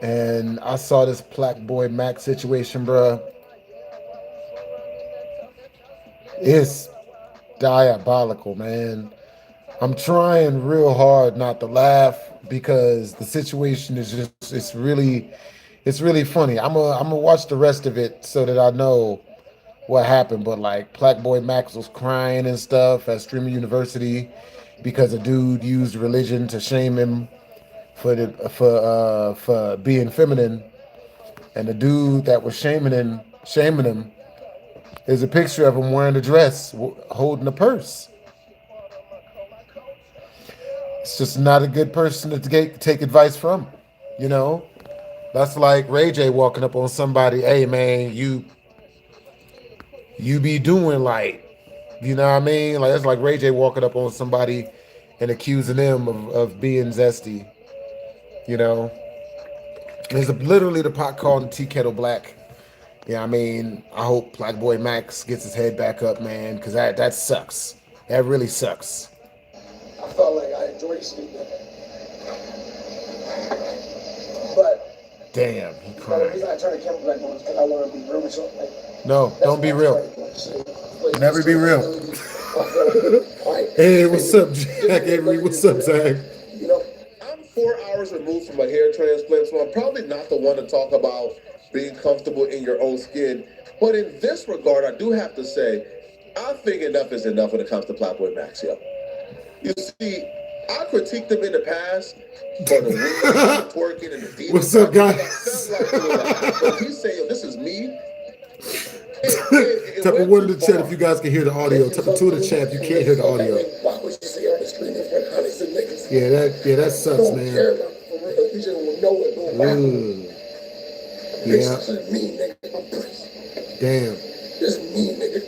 and I saw this Plaqueboy Mac situation, bruh. It's diabolical, man. I'm trying real hard not to laugh because the situation is just it's really funny. I'm gonna watch the rest of it so that I know what happened. But like Plaqueboy Max was crying and stuff at Streamer University because a dude used religion to shame him for being feminine, and the dude that was shaming him is a picture of him wearing a dress, holding a purse. It's just not a good person to take advice from, you know. That's like Ray J walking up on somebody, hey man, you be doing like, you know what I mean? Like that's like Ray J walking up on somebody and accusing them of being zesty, you know. There's literally the pot called the tea kettle black. Yeah, I mean, I hope Black Boy Max gets his head back up, man, because that sucks. That really sucks. I felt like I enjoyed sleeping, but Damn, he the reason cried. I turned the camera back on is because I want to be real with you. Like, No, that's don't be why I real. started going to sleep. But Never be real. like, Hey, what's up, Jack Avery? What's up, Zach? you know, I'm 4 hours removed from a hair transplant, so I'm probably not the one to talk about being comfortable in your own skin. But in this regard, I do have to say, I think enough is enough when it comes to Plaqueboy Max, yo. You see, I critiqued him in the past for the weird twerking and the demon. What's up, I guys? felt like, but he's saying, this is me. Type of one in the chat if you guys can hear the audio. Type of two in the chat if you can't hear the audio. Why would you say on the screen in front of hundreds of niggas? Yeah, that sucks, man. You just will know it going back. Yeah. This is me, nigga. I'm pissed. Damn. This is me, nigga.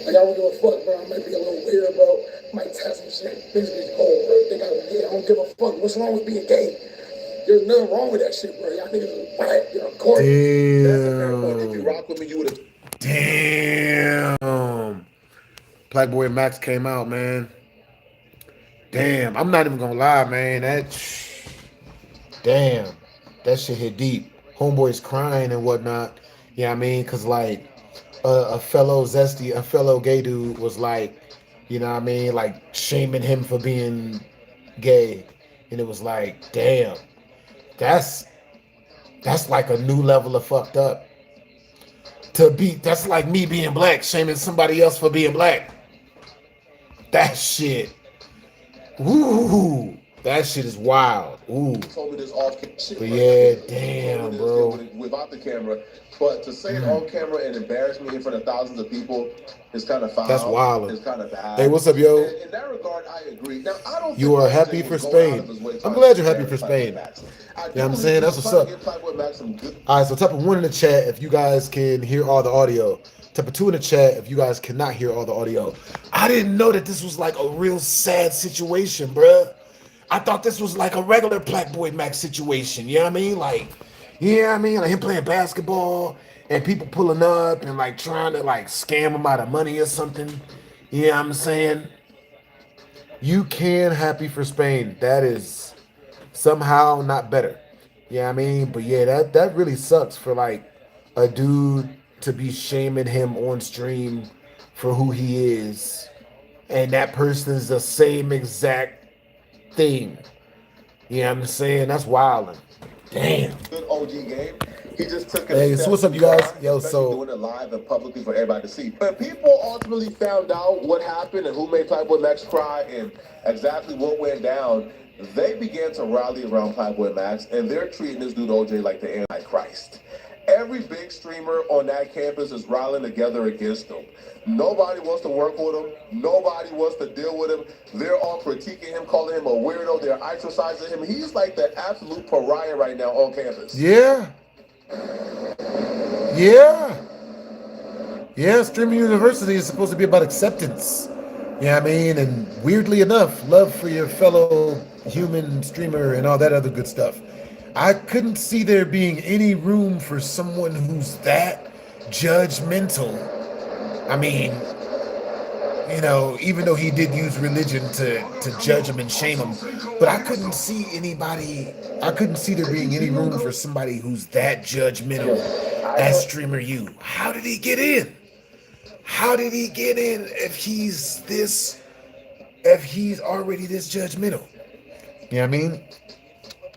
Like, I don't give a fuck, bro. I might be a little weird, bro. Might test some shit. This bitch old, bro. Think I'm gay. I don't give a fuck. What's wrong with being gay? There's nothing wrong with that shit, bro. Y'all niggas is whack. You're corny. Damn. If you rock with me, you would have. Damn. Plaqueboy Max came out, man. Damn. I'm not even gonna lie, man. Damn. That shit hit deep. Homeboy's crying and whatnot. Yeah, I mean, cause like a fellow gay dude was like, you know what I mean, like shaming him for being gay. And it was like, damn, that's that's like a new level of fucked up. That's like me being black, shaming somebody else for being black. That shit. Woo. That shit is wild. Ooh. Told me this off shit. But yeah, damn, bro. Without the camera. But to say it on camera and embarrass me in front of thousands of people is kind of foul. That's wild. It's kind of bad. Hey, what's up, yo? In that regard, I agree. Now, I don't. You are happy for Spain. I'm glad you're happy for Spain. You know what I'm saying? That's what's up. All right, so type of one in the chat if you guys can hear all the audio. Type of two in the chat if you guys cannot hear all the audio. I didn't know that this was like a real sad situation, bruh. I thought this was like a regular Plaqueboy Max situation. You know what I mean? Like, yeah, I mean, like him playing basketball and people pulling up and like trying to like scam him out of money or something. You know what I'm saying? You can happy for Spain. That is somehow not better. Yeah, I mean, but yeah, that really sucks for like a dude to be shaming him on stream for who he is, and that person is the same exact thing. You know what I'm saying? That's wilding. Damn. Good OG game. He just took it. Hey, so what's up, you guys? Yo, so doing it live and publicly for everybody to see. But people ultimately found out what happened and who made Plaqueboy Max cry and exactly what went down. They began to rally around Plaqueboy Max, and they're treating this dude OJ like the Antichrist. Every big streamer on that campus is rallying together against him. Nobody wants to work with him. Nobody wants to deal with him. They're all critiquing him, calling him a weirdo. They're ostracizing him. He's like the absolute pariah right now on campus. Yeah. Yeah. Yeah, Streaming University is supposed to be about acceptance. Yeah, I mean, and weirdly enough, love for your fellow human streamer and all that other good stuff. I couldn't see there being any room for someone who's that judgmental. I mean, You know, even though he did use religion to judge him and shame him, but I couldn't see anybody. I couldn't see there being any room for somebody who's that judgmental as streamer you. How did he get in? How did he get in if he's this? If he's already this judgmental? You know what I mean?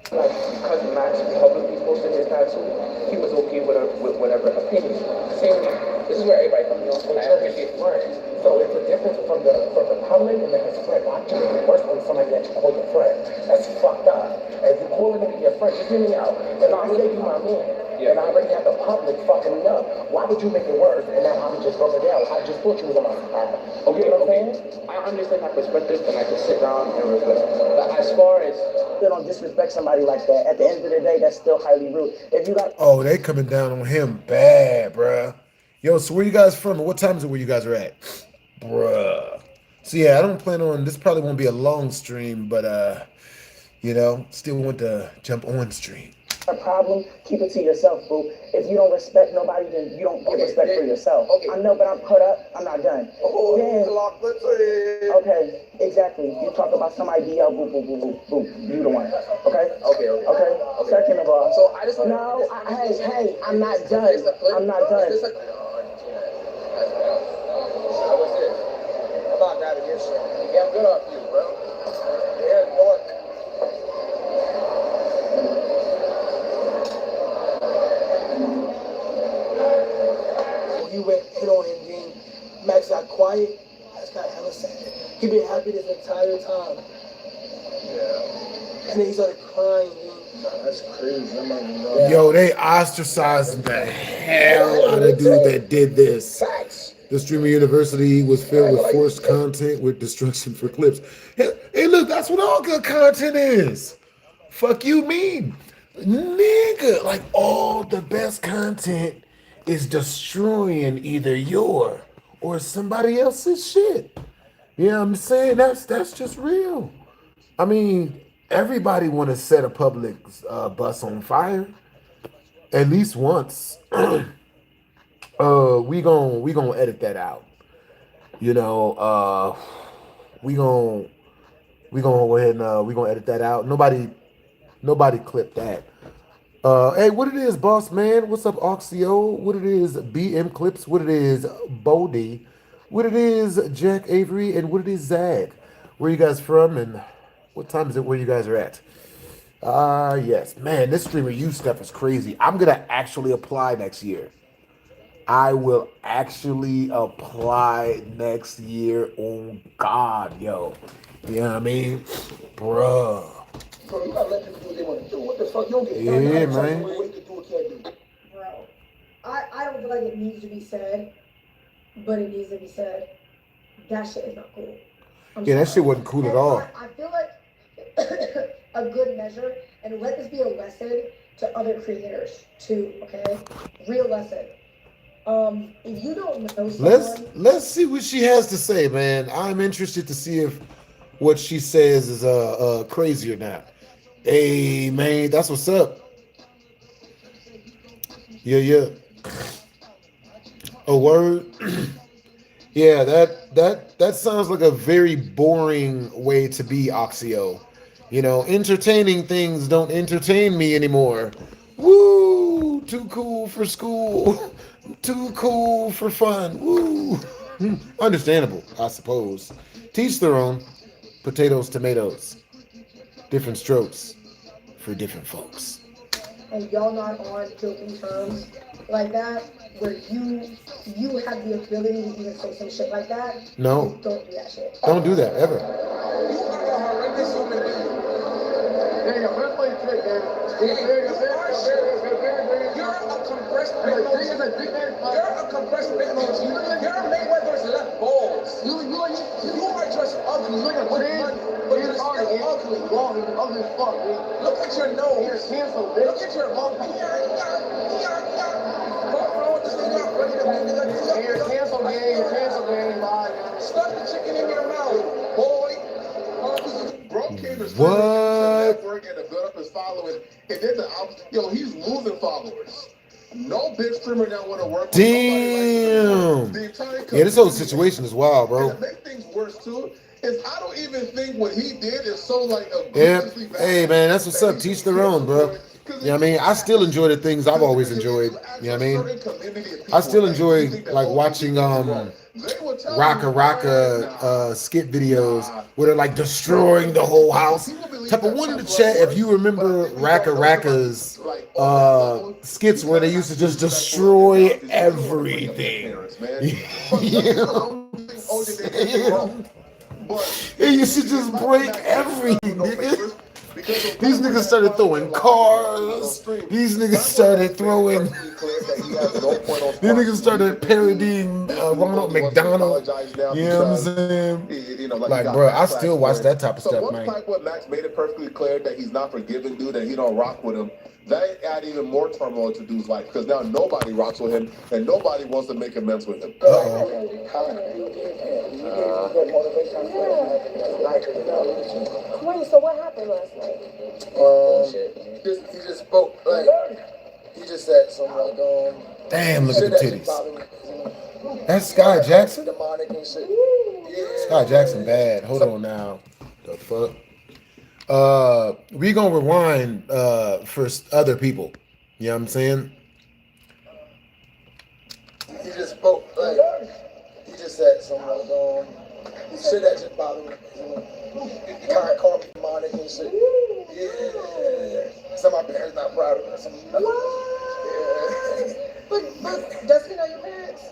Because Max publicly posted his tattoo, he was okay with whatever opinion. Same, this is where everybody comes from. I appreciate friends. So it's a difference from the public and then his friend. I think it's worse when somebody that you call your friend. That's fucked up. If you call a nigga your friend, just hear me out. And I say you my man. And I already have the public fucking me up. Why would you make it worse? And now I'm just broke it down. I just thought you was on my side. Okay, you know what I'm saying? I understand that perspective and I can sit down and reflect. But as far as don't disrespect somebody like that, at the end of the day, that's still highly rude. If you got they coming down on him bad, bruh. Yo, so where you guys from? And what time is it where you guys are at? Bruh. So yeah, I don't plan on this. Probably won't be a long stream, but you know, still want to jump on stream. A problem, keep it to yourself, boo. If you don't respect nobody, then you don't give respect for yourself. I know, but I'm caught up. I'm not done. Okay, exactly. You talk about some idea, boo, boo, boo, boo, boo. You the one. Okay. Second of all, so I just hey, I'm not done. I'm not done. I'm not grabbing your shit. Yeah, I'm good off you, bro. Yeah, you know what? He went hit on him, then Max got quiet. Max got hella sad. He been happy this entire time. Yeah. And then he started crying. That's crazy. Yo, they ostracizing the hell out of dude that did this. The streamer university was filled with forced content with destruction for clips. Hey, look, that's what all good content is. Fuck you mean? Nigga, like all the best content is destroying either your or somebody else's shit. You know what I'm saying? That's just real. I mean, everybody want to set a public bus on fire at least once. We gonna edit that out. You know, we gonna go ahead and we gonna edit that out. Nobody clip that. Hey, what it is, boss man? What's up, Oxio? What it is, BM Clips? What it is, Bodie? What it is, Jack Avery? And what it is, Zag? Where you guys from? And what time is it where you guys are at? Yes, man, this streamer you stuff is crazy. I'm gonna actually apply next year. I will actually apply next year. Oh God, yo. You know what I mean? Bruh. Bro, you gotta let people do what they want to do. What the fuck? You don't get yeah, man. Bro, I don't feel like it needs to be said, but it needs to be said. That shit is not cool. That shit wasn't cool at all. I feel like a good measure, and let this be a lesson to other creators too, okay? Real lesson. If you don't know someone, let's see what she has to say, man. I'm interested to see if what she says is crazy or not. Hey, man, that's what's up. Yeah. A word. Yeah, that sounds like a very boring way to be, Oxio. You know, entertaining things don't entertain me anymore. Woo! Too cool for school. Too cool for fun. Woo! Understandable, I suppose. Teach their own. Potatoes, tomatoes. Different strokes for different folks. and y'all not on joking terms like that, where you have the ability to even say some shit like that. No. Don't do that shit. Don't do that ever. You're Mayweather's left balls. You are just ugly. Look at but you're still ugly. Wrong, you're ugly as fuck, dude. Look at your nose. You're canceled, bitch. Look at your mouth. You're canceled, gang. You're canceled, gang. Bye. Stuff the chicken in your mouth, boy. Bro came to What? network and to build up his following, and then he's losing followers. No big streamer now want to work with Damn. the entire Yeah, this whole situation is wild, bro. And to make things worse too, is I don't even think what he did is so like egregiously bad. Hey man, that's what's up. Teach their own, bro. You know what I mean? I still enjoy the things I've always enjoyed. You know what I mean? I still enjoy like watching Raka skit videos where they're like destroying the whole house. Type of one in the chat if you remember Raka's skits where they used to just destroy everything. You know? They used to just break everything, nigga. These niggas started throwing cars. These niggas started throwing. These niggas started parodying Ronald McDonald. You know what I'm saying? Like, bro, I still watch that type of stuff, man. Once Plaqueboy Max made it perfectly clear that he's not forgiving dude and he don't rock with him, that add even more turmoil to dude's life because now nobody rocks with him and nobody wants to make amends with him. Wait, so what happened last night? He just spoke, like, he just said something like, damn, look at the titties. That's Sky Jackson? Sky Jackson bad. Hold on now. The fuck? We gonna rewind for other people. You know what I'm saying? He just spoke, like, he just said something like, shit that just bothered me. He kind of called me demonic and shit. Yeah. Some of my parents not proud of us. Yeah. But does he know your parents?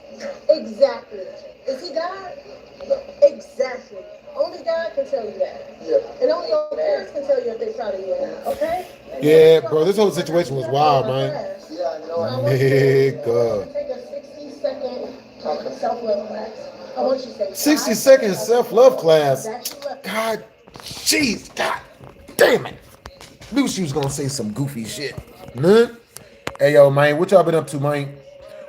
Exactly. Is he God? No. Exactly. Only God can tell you that. Yeah. And only your parents can tell you if they're proud of you or not. Okay? Yeah, bro, this whole situation was wild, man. Yeah, I know. Nigga. Take a 60-second self-love class. I want you to say 60-second self-love class. God, jeez, God damn it. Knew she was gonna say some goofy shit. Huh? Hey, yo, man, what y'all been up to, man?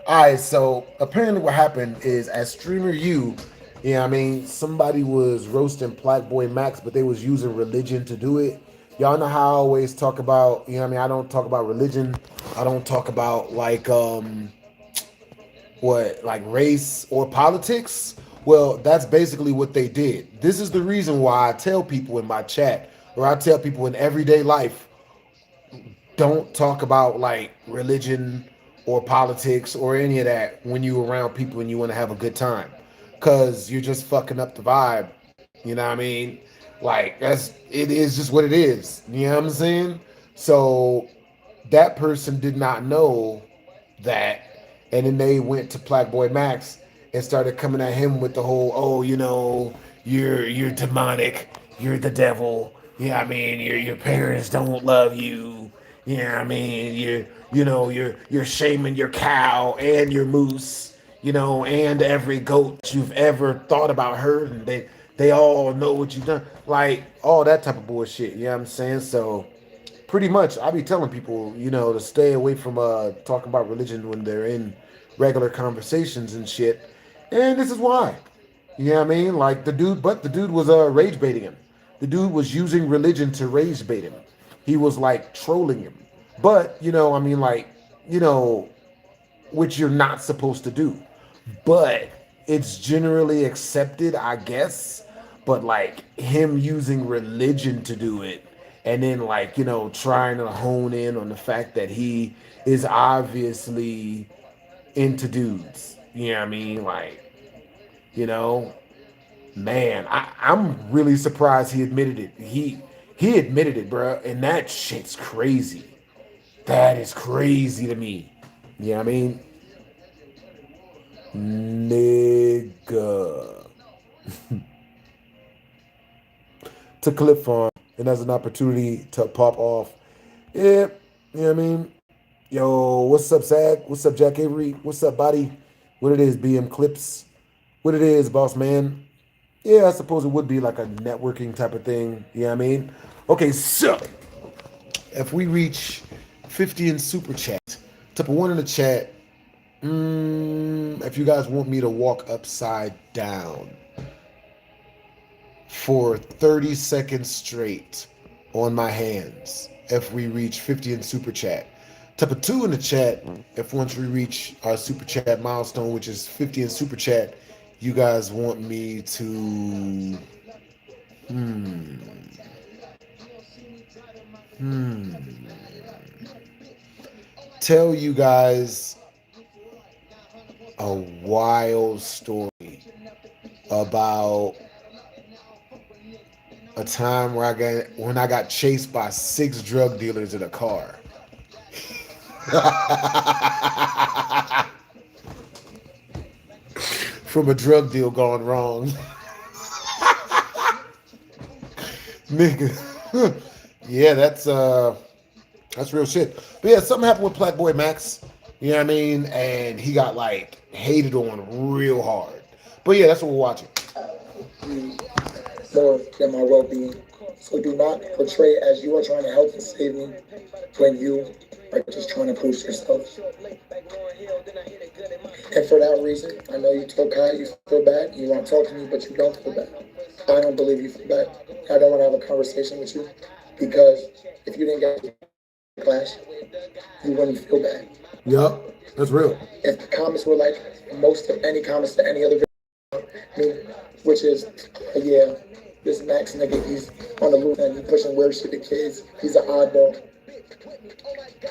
All right, so apparently what happened is at Streamer U, you know what I mean, somebody was roasting Plaqueboy Max, but they was using religion to do it. Y'all know how I always talk about, you know what I mean, I don't talk about religion. I don't talk about like race or politics. Well, that's basically what they did. This is the reason why I tell people in my chat, or I tell people in everyday life, don't talk about like religion or politics or any of that when you're around people and you want to have a good time, because you're just fucking up the vibe. You know what I mean? Like, it is just what it is. You know what I'm saying? So that person did not know that, and then they went to Plaqueboy Max and started coming at him with the whole, oh, you know, you're demonic, you're the devil. Yeah, I mean, your parents don't love you. Yeah, I mean, you're shaming your cow and your moose, you know, and every goat you've ever thought about hurting. They all know what you've done, like all that type of bullshit. You know what I'm saying? So pretty much, I be telling people, you know, to stay away from talking about religion when they're in regular conversations and shit. And this is why. You know what I mean? Like the dude was rage baiting him. The dude was using religion to rage bait him. He was like trolling him. But, you know, I mean, like, you know, which you're not supposed to do. But it's generally accepted, I guess. But like him using religion to do it, and then like, you know, trying to hone in on the fact that he is obviously into dudes. You know what I mean? Like, you know, man, I'm really surprised he admitted it. He admitted it, bro, and that shit's crazy. That is crazy to me. You know what I mean? Nigga. To clip farm, and as an opportunity to pop off. Yeah, you know what I mean? Yo, what's up, Zach? What's up, Jack Avery? What's up, Body? What it is, BM Clips? What it is, boss man? Yeah, I suppose it would be like a networking type of thing. You know what I mean? Okay, so if we reach 50 in super chat, type of one in the chat. If you guys want me to walk upside down for 30 seconds straight on my hands, if we reach 50 in super chat, Type a 2 in the chat if once we reach our super chat milestone, which is 50 in super chat, you guys want me to tell you guys a wild story about a time where I got chased by 6 drug dealers in a car. From a drug deal gone wrong. Nigga. Yeah, that's real shit. But yeah, something happened with Plaqueboy Max. You know what I mean? And he got like hated on real hard. But yeah, that's what we're watching. More than my well-being. So do not portray as you are trying to help and save me when you are just trying to boost yourself. And for that reason, I know you told Kai you feel bad, you want to talk to me, but you don't feel bad. I don't believe you feel bad. I don't want to have a conversation with you because if you didn't get class, you wouldn't feel bad. Yup, that's real. If the comments were like most of any comments to any other video, which is, yeah, this Max nigga, he's on the loop and he's pushing weird shit to kids. He's an oddball.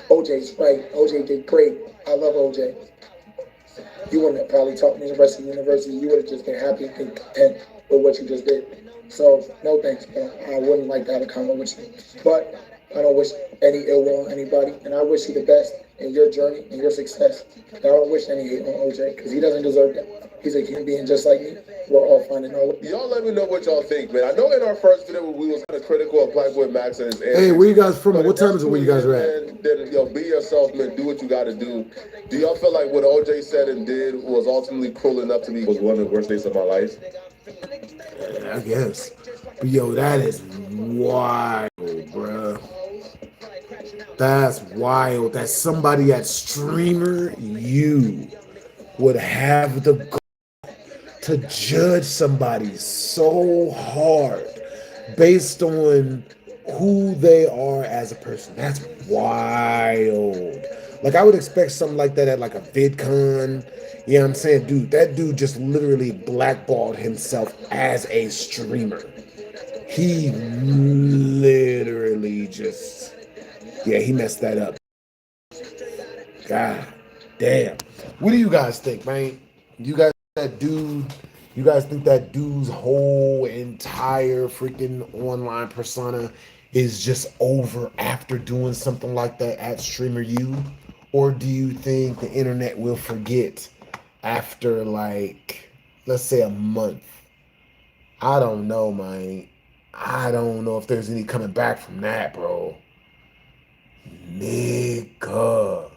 OJ's right. OJ did great. I love OJ. You wouldn't have probably taught me the rest of the university. You would have just been happy and content with what you just did. So, no thanks, bro. I wouldn't like to have a comment with you. But I don't wish any ill will on anybody. And I wish you the best in your journey and your success. And I don't wish any hate on OJ because he doesn't deserve that. He's a human being just like me. We're all finding our way. Y'all let me know what y'all think, man. I know in our first video we was kind of critical of Plaqueboy Max and his Hey, where you guys from? What time is it where you guys are at? Then, be yourself, man. Do what you got to do. Do y'all feel like what OJ said and did was ultimately cruel enough to me was one of the worst days of my life? I guess. But yo, that is wild, bruh. That's wild. That somebody at Streamer You would have the goal to judge somebody so hard based on who they are as a person. That's wild. Like, I would expect something like that at like a VidCon. You know what I'm saying? Dude, that dude just literally blackballed himself as a streamer. He literally just, yeah, he messed that up. God damn. What do you guys think, man? You guys think that dude's whole entire freaking online persona is just over after doing something like that at Streamer U? Or do you think the internet will forget after, like, let's say a month? I don't know, man. I don't know if there's any coming back from that, bro. Nigga.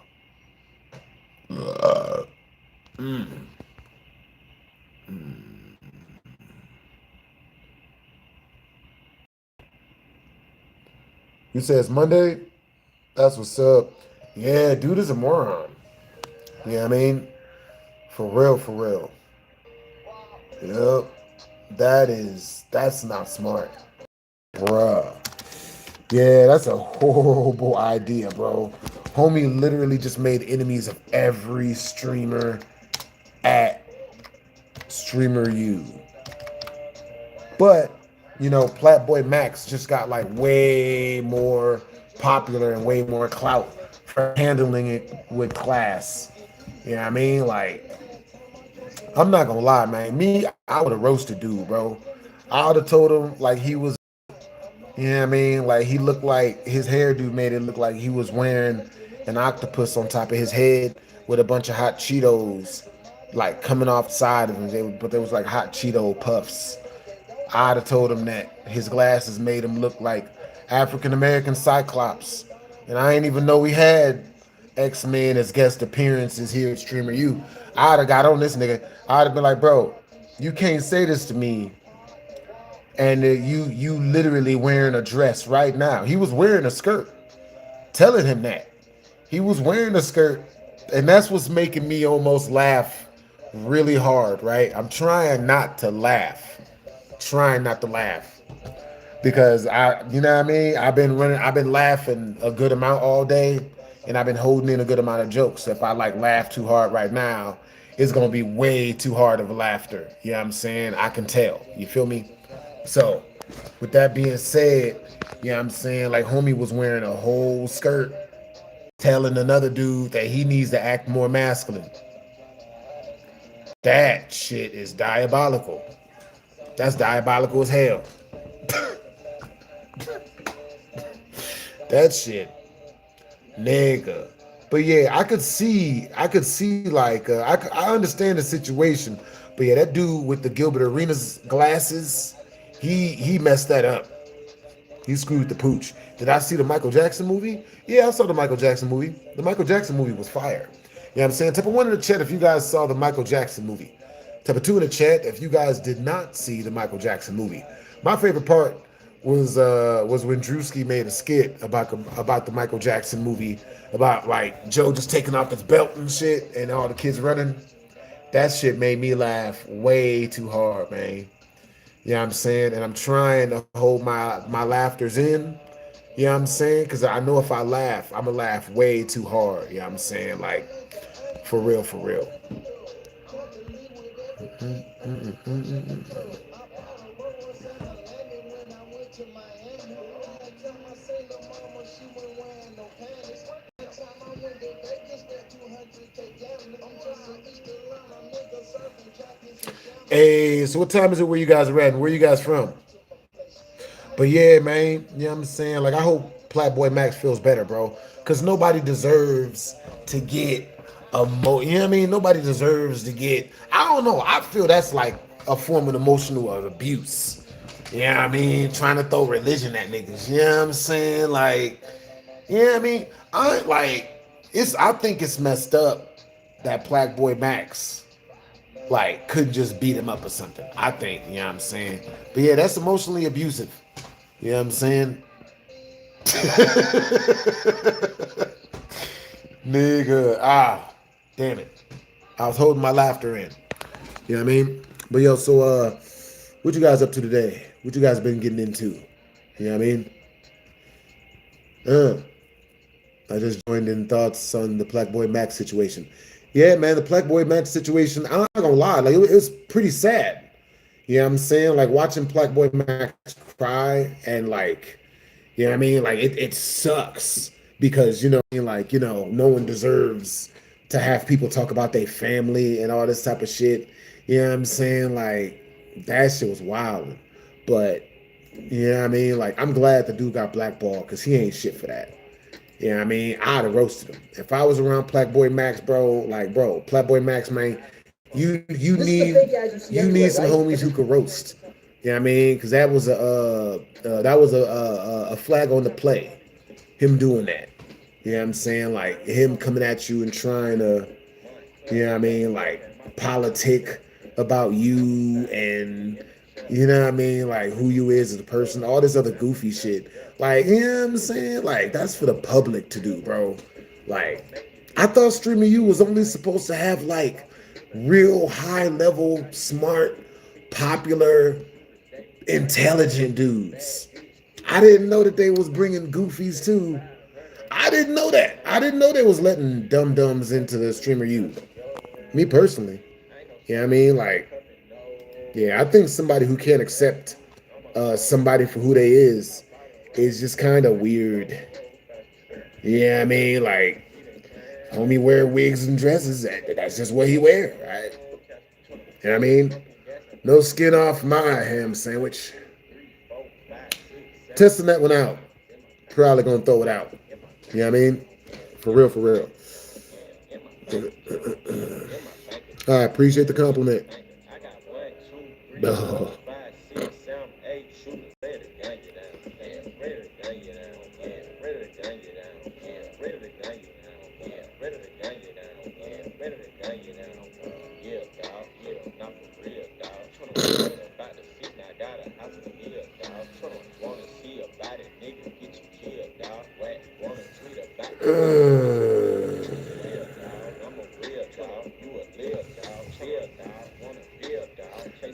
You say it's Monday? That's what's up. Yeah, dude is a moron. You know what I mean? For real, for real. Yep. That's not smart. Bruh. Yeah, that's a horrible idea, bro. Homie literally just made enemies of every streamer at Streamer U. But, you know, Plaqueboy Max just got like way more popular and way more clout for handling it with class. You know what I mean? Like, I'm not gonna lie, man. I would have roasted dude, bro. I would have told him like he was, you know what I mean? Like, he looked like his hairdo made it look like he was wearing an octopus on top of his head with a bunch of hot Cheetos like coming off the side of him. But there was like hot Cheeto puffs. I'd have told him that his glasses made him look like African-American Cyclops. And I didn't even know we had X-Men as guest appearances here at Streamer U. I'd have got on this nigga. I'd have been like, bro, you can't say this to me. And you literally wearing a dress right now. He was wearing a skirt. Telling him that. He was wearing a skirt. And that's what's making me almost laugh really hard, right? I'm trying not to laugh. Because you know what I mean? I've been laughing a good amount all day. and I've been holding in a good amount of jokes. If I like laugh too hard right now, it's gonna be way too hard of a laughter. You know what I'm saying? I can tell. You feel me? So, with that being said, you know what I'm saying? Like, homie was wearing a whole skirt, telling another dude that he needs to act more masculine. That shit is diabolical. That's diabolical as hell. That shit, nigga. But yeah, I could see like, I understand the situation. But yeah, that dude with the Gilbert Arenas glasses, he messed that up. He screwed the pooch. Did I see the Michael Jackson movie? Yeah, I saw the Michael Jackson movie. The Michael Jackson movie was fire. You know what I'm saying? Type of 1 in the chat if you guys saw the Michael Jackson movie. Type of 2 in the chat if you guys did not see the Michael Jackson movie. My favorite part was when Drewski made a skit about the Michael Jackson movie, about like Joe just taking off his belt and shit and all the kids running. That shit made me laugh way too hard, man. You know what I'm saying? And I'm trying to hold my laughters in. You know what I'm saying? Because I know if I laugh, I'm going to laugh way too hard. You know what I'm saying? Like, for real, for real. Hey, so what time is it where you guys are at and where you guys from? But yeah, man, you know what I'm saying? Like, I hope Plaqueboy Max feels better, bro. Because nobody deserves to get you know what I mean? Nobody deserves to get, I don't know. I feel that's like a form of emotional abuse. You know what I mean? Trying to throw religion at niggas. You know what I'm saying? Like, you know what I mean? I think it's messed up that Plaqueboy Max like couldn't just beat him up or something. I think, you know what I'm saying? But yeah, that's emotionally abusive. You know what I'm saying? Nigga, damn it. I was holding my laughter in. You know what I mean? But yo, so what you guys up to today? What you guys been getting into? You know what I mean? I just joined in thoughts on the Plaqueboy Max situation. Yeah, man, the Plaqueboy Max situation, I'm not gonna lie, like it was pretty sad. You know what I'm saying? Like watching Plaqueboy Max cry and like, you know what I mean? Like it sucks because, you know, like, you know, no one deserves to have people talk about their family and all this type of shit. You know what I'm saying? Like that shit was wild. But, you know what I mean? Like I'm glad the dude got blackballed because he ain't shit for that. You know what I mean? I'd have roasted him. If I was around Plaqueboy Max, bro, like, bro, Plaqueboy Max, man, you need some homies who could roast. You know what I mean? Because that was a flag on the play. Him doing that. You know what I'm saying? Like him coming at you and trying to, you know what I mean? Like politic about you and, you know what I mean? Like who you is as a person, all this other goofy shit. Like, you know what I'm saying? Like, that's for the public to do, bro. Like, I thought Streamer U was only supposed to have, like, real high-level, smart, popular, intelligent dudes. I didn't know that they was bringing goofies, too. I didn't know that. I didn't know they was letting dum-dums into the Streamer U. Me, personally. You know what I mean? Like, yeah, I think somebody who can't accept somebody for who they is just kind of weird. Yeah, I mean, like, homie wear wigs and dresses. That's just what he wear, right? You know what I mean? No skin off my ham sandwich. Testing that one out. Probably gonna throw it out. You know what I mean? For real, for real. I appreciate the compliment. No.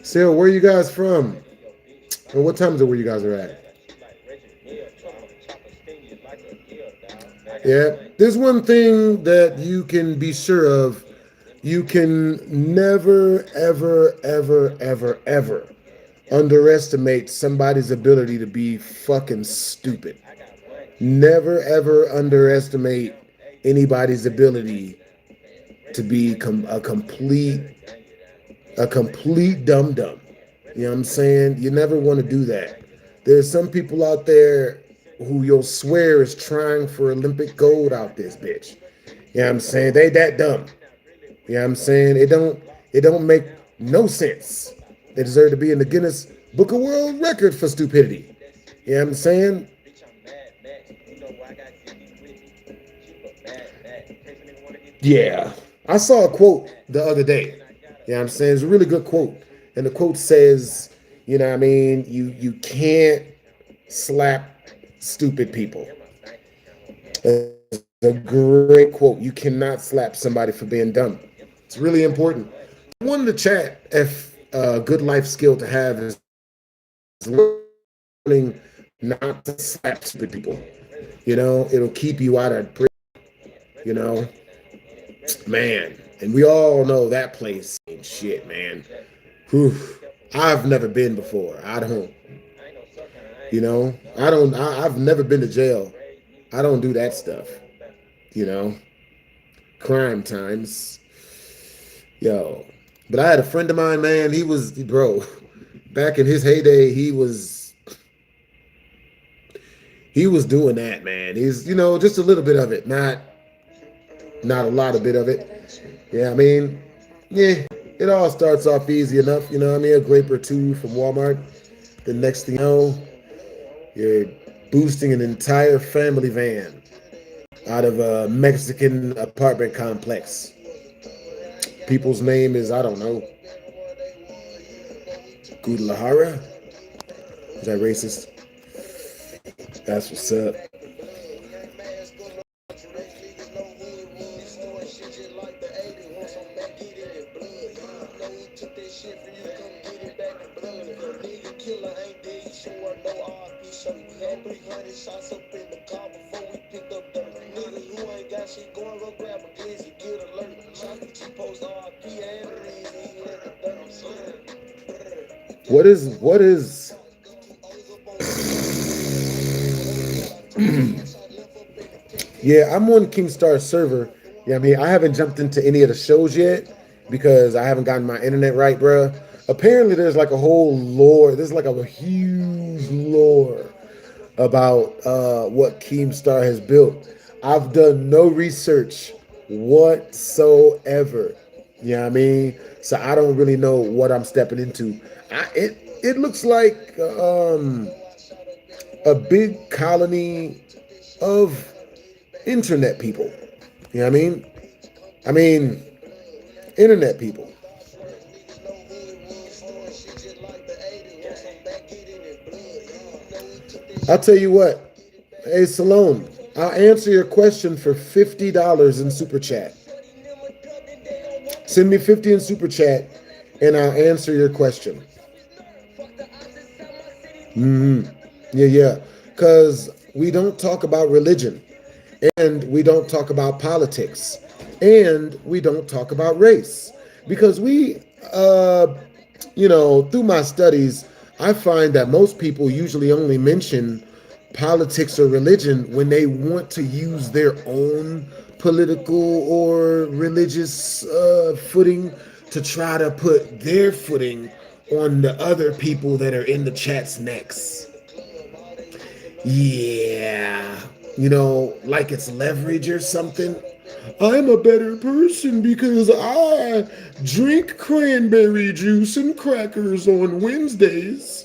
So, where you guys from? Or what time is it where you guys are at? Yeah, there's one thing that you can be sure of. You can never, ever, ever, ever, ever underestimate somebody's ability to be fucking stupid. Never, ever underestimate anybody's ability to be a complete dum-dum. You know what I'm saying? You never want to do that. There's some people out there who you'll swear is trying for Olympic gold out this bitch. You know what I'm saying? They that dumb. You know what I'm saying? It don't make no sense. They deserve to be in the Guinness Book of World Record for stupidity. You know what I'm saying? Yeah. I saw a quote the other day. You know what I'm saying? It's a really good quote. And the quote says, you know what I mean, you can't slap stupid people. It's a great quote. You cannot slap somebody for being dumb. It's really important. One in the chat, if a good life skill to have is learning not to slap stupid people. You know, it'll keep you out of prison. You know, man. And we all know that place ain't shit, man. Whew. I've never been before. I don't. You know, I've never been to jail. I don't do that stuff. You know, crime times. Yo, but I had a friend of mine, man. He was, bro, back in his heyday, he was doing that, man. He's, you know, just a little bit of it, not a lot of bit of it. Yeah, I mean, yeah, it all starts off easy enough, you know what I mean? A grape or two from Walmart. The next thing you know, you're boosting an entire family van out of a Mexican apartment complex. People's name is, I don't know, Guadalajara? Is that racist? That's what's up. What is yeah, I'm on Kingstar's server. Yeah, I mean, I haven't jumped into any of the shows yet because I haven't gotten my internet right, bruh. Apparently there's like a whole lore, there's like a huge lore about what Keemstar has built. I've done no research whatsoever. You know what I mean? So I don't really know what I'm stepping into. It looks like a big colony of internet people. You know what I mean? I mean, internet people. I'll tell you what. Hey, Salone, I'll answer your question for $50 in Super Chat. Send me 50 in Super Chat, and I'll answer your question. Yeah. Because we don't talk about religion, and we don't talk about politics, and we don't talk about race. Because we, you know, through my studies, I find that most people usually only mention politics or religion when they want to use their own political or religious footing to try to put their footing on the other people that are in the chat's necks. Yeah, you know, like it's leverage or something. I'm a better person because I drink cranberry juice and crackers on Wednesdays.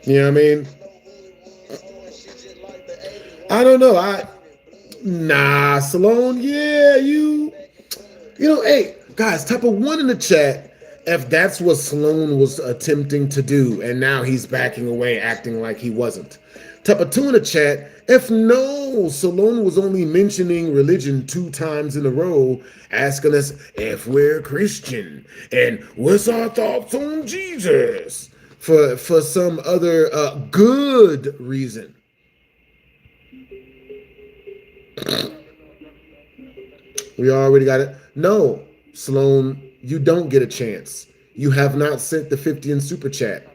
You know what I mean? I don't know. Nah, Salone, yeah, you know, hey, guys, type of 1 in the chat if that's what Sloan was attempting to do, and now he's backing away, acting like he wasn't. Type of 2 in the chat if no, Sloan was only mentioning religion 2 times in a row, asking us if we're Christian, and what's our thoughts on Jesus, for some other good reason. We already got it. No, Sloan, you don't get a chance. You have not sent the 50 in super chat.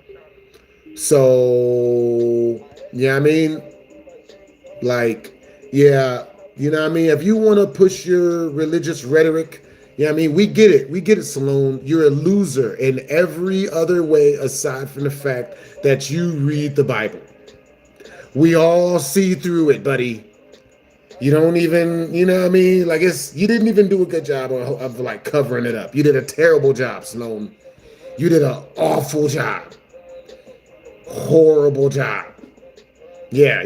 So, yeah, I mean, like, yeah, you know what I mean? If you want to push your religious rhetoric, yeah, I mean, we get it. We get it, Salone. You're a loser in every other way aside from the fact that you read the Bible. We all see through it, buddy. You don't even, you know what I mean? Like, you didn't even do a good job of like covering it up. You did a terrible job, Sloan. You did an awful job. Horrible job. Yeah.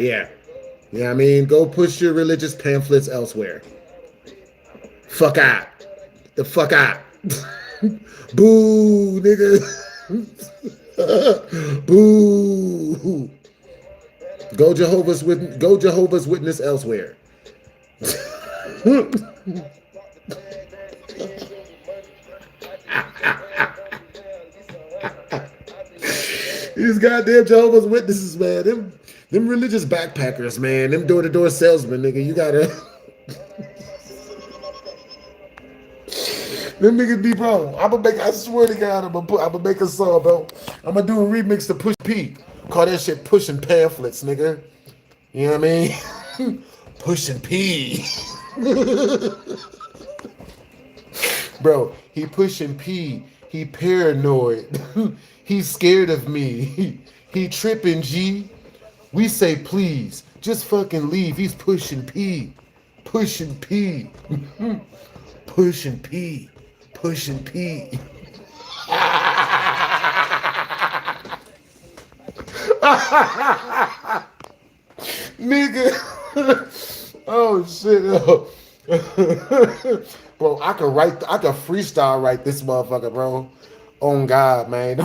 Yeah, I mean, go push your religious pamphlets elsewhere. Fuck out. The fuck out. Boo, nigga. Boo. Go Jehovah's Witness elsewhere. These goddamn Jehovah's Witnesses, man. Them religious backpackers, man. Them door-to-door salesmen, nigga. You gotta. Them niggas be bro. I swear to God, I'm gonna make a song, bro. I'm gonna do a remix to Push P. Call that shit Pushing Pamphlets, nigga. You know what I mean? Pushing P. Bro, he pushing P. He paranoid. He's scared of me. He tripping G. We say please. Just fucking leave. He's pushing P. Pushing P. Pushing P. Pushing P. Nigga. Oh shit. Oh. Bro, I could freestyle write this motherfucker, bro. On God, man.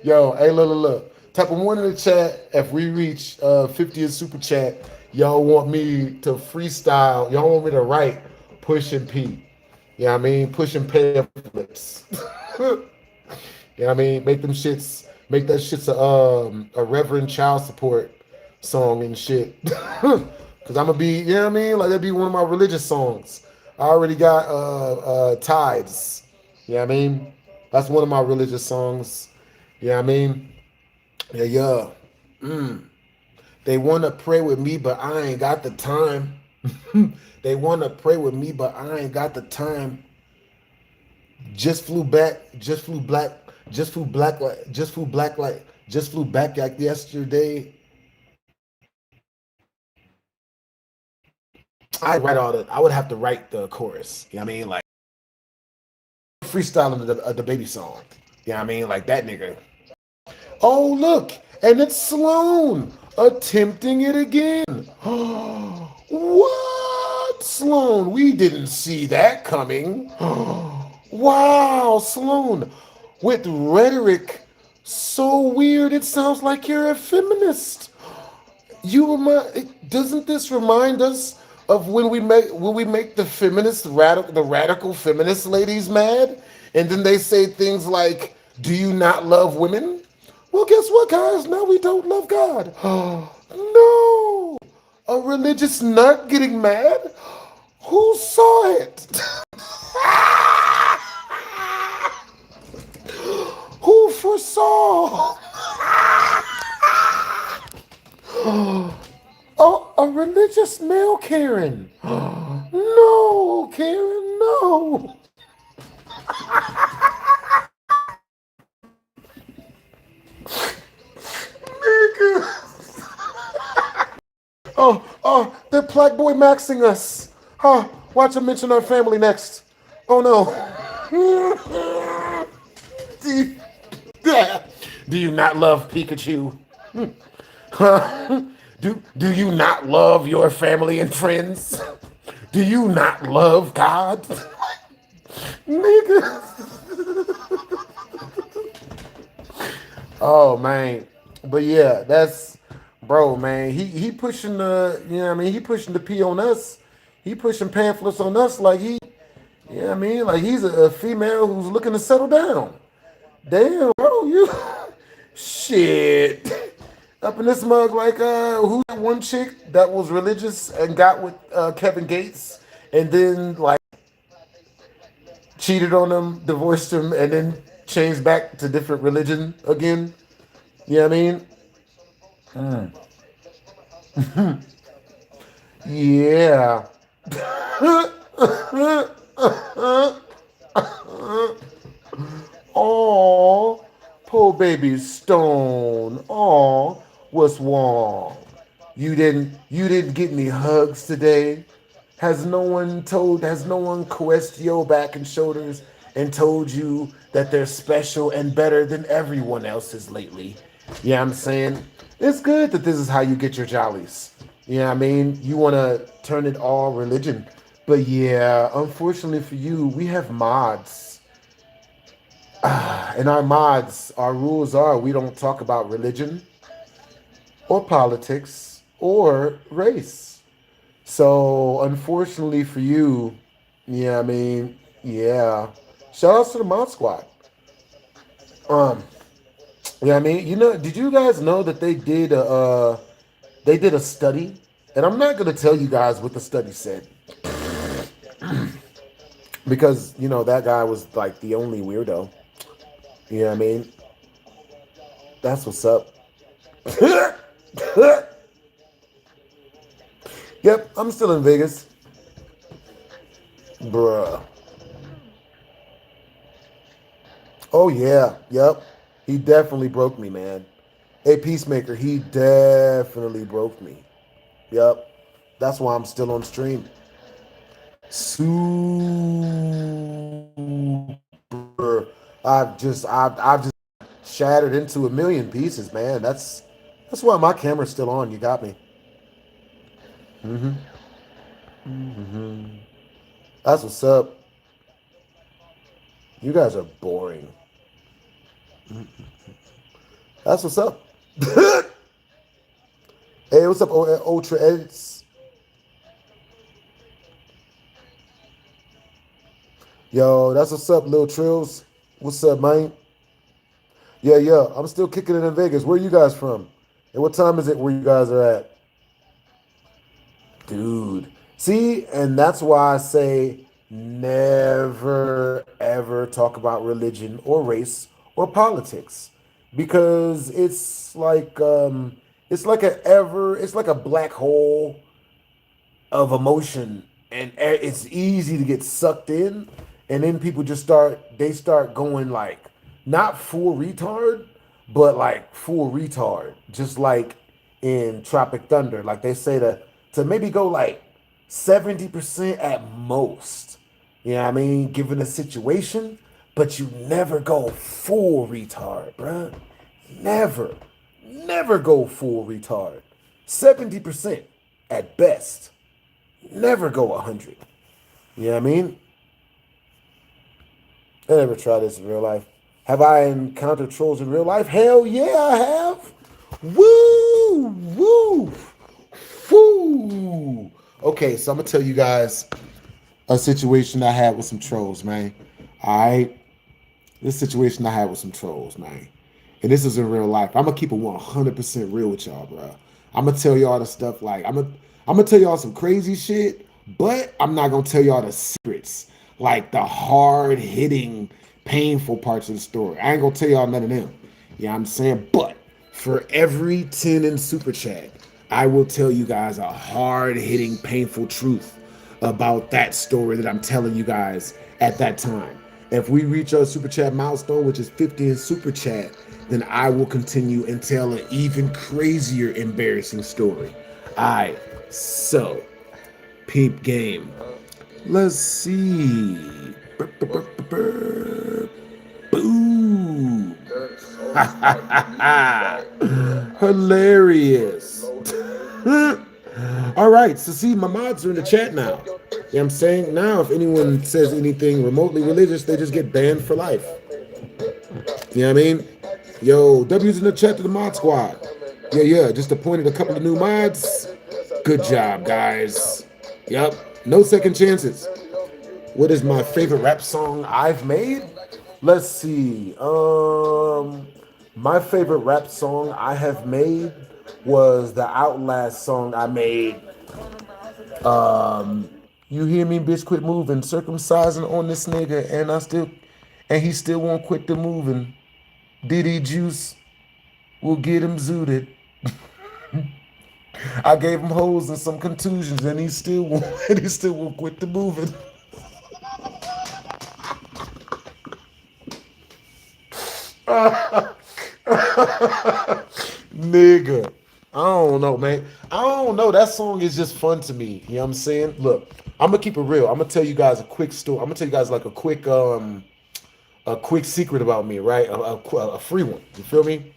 Yo, hey, look. Type of one in the chat if we reach 50 in super chat. Y'all want me to freestyle. Y'all want me to write Pushing P. You know what I mean? Pushing pamphlets. You know what I mean? Make that shit's a Reverend Child Support song and shit. Cause I'm gonna be, you know what I mean? Like that'd be one of my religious songs. I already got tithes. You know what I mean? That's one of my religious songs. You know what I mean? Yeah. They wanna pray with me, but I ain't got the time. They wanna pray with me, but I ain't got the time. Just flew back like yesterday. I would have to write the chorus. You know what I mean? Like freestyling the baby song. You know what I mean? Like that nigga. Oh look, and it's Sloan attempting it again. What? Sloan, we didn't see that coming. Wow, Sloan, with rhetoric so weird it sounds like you're a feminist. Doesn't this remind us of when we make the radical feminist ladies mad, and then they say things like, "Do you not love women?" Well, guess what, guys? Now we don't love God. No, a religious nut getting mad. Who saw it? Who foresaw? Oh, a religious male Karen. No, Karen, no. Nigga. Oh, they're Plaqueboy maxing us. Watch them mention our family next. Oh no. Do you not love Pikachu? Do you not love your family and friends? Do you not love God? Nigga. Oh man. But yeah, that's bro, man. He pushing the, you know what I mean? He pushing the P on us. He pushing pamphlets on us like you know what I mean? Like he's a female who's looking to settle down. Damn, bro, you shit. Up in this mug, like who's that one chick that was religious and got with Kevin Gates and then like cheated on him, divorced him, and then changed back to different religion again. You know what I mean? Yeah. Oh, poor baby Stone. Oh, what's wrong? You didn't get any hugs today? Has no one caressed your back and shoulders and told you that they're special and better than everyone else's lately? Yeah, I'm saying it's good that this is how you get your jollies. Yeah, I mean, you want to turn it all religion. But yeah, unfortunately for you, we have mods. And our mods, our rules are we don't talk about religion or politics or race. So unfortunately for you, yeah, I mean, yeah. Shout out to the mod squad. Yeah, I mean, did you guys know that they did a study? And I'm not gonna tell you guys what the study said. Because, that guy was like the only weirdo. You know what I mean? That's what's up. Yep, I'm still in Vegas. Bruh. Oh, yeah. Yep. He definitely broke me, man. Hey, Peacemaker, he definitely broke me. Yep. That's why I'm still on stream. Super. I've just shattered into a million pieces, man. That's why my camera's still on. You got me. That's what's up. You guys are boring. That's what's up. Hey, what's up, Ultra Edits? Yo, that's what's up, Lil Trills. What's up, man? Yeah. I'm still kicking it in Vegas. Where are you guys from? And what time is it where you guys are at? Dude. See, and that's why I say never, ever talk about religion or race or politics. Because it's like a black hole of emotion, and it's easy to get sucked in, and then people start going like not full retard, but like full retard, just like in Tropic Thunder. Like they say to maybe go like 70% at most. You know what I mean? Given the situation, but you never go full retard, bruh. Never go full retard. 70% at best. Never go 100. You know what I mean? I never tried this in real life. Have I encountered trolls in real life? Hell yeah, I have. Woo! Woo! Woo! Okay, so I'm going to tell you guys a situation I had with some trolls, man. All right? This situation I had with some trolls, man. And this is in real life. I'm going to keep it 100% real with y'all, bro. I'm going to tell y'all the stuff like, I'm going to tell y'all some crazy shit, but I'm not going to tell y'all the secrets, like the hard-hitting, painful parts of the story. I ain't going to tell y'all none of them. You know what I'm saying? But for every 10 in Super Chat, I will tell you guys a hard-hitting, painful truth about that story that I'm telling you guys at that time. If we reach our Super Chat milestone, which is 50 in Super Chat, then I will continue and tell an even crazier, embarrassing story. Alright, so, peep game. Let's see. Boom. Hilarious. All right, so see, my mods are in the chat now. You know what I'm saying? Now, if anyone says anything remotely religious, they just get banned for life. You know what I mean? Yo, W's in the chat to the mod squad. Yeah, just appointed a couple of new mods. Good job, guys. Yep, no second chances. What is my favorite rap song I've made? Let's see. My favorite rap song I have made was the Outlast song I made. You hear me, bitch? Quit moving, circumcising on this nigga, and he still won't quit the moving. Diddy Juice will get him zooted. I gave him hoes and some contusions, and he still won't quit the moving. Nigga, I don't know, man. I don't know. That song is just fun to me. You know what I'm saying? Look, I'm gonna keep it real. I'm gonna tell you guys a quick story. I'm gonna tell you guys like a quick secret about me, right? A free one. You feel me?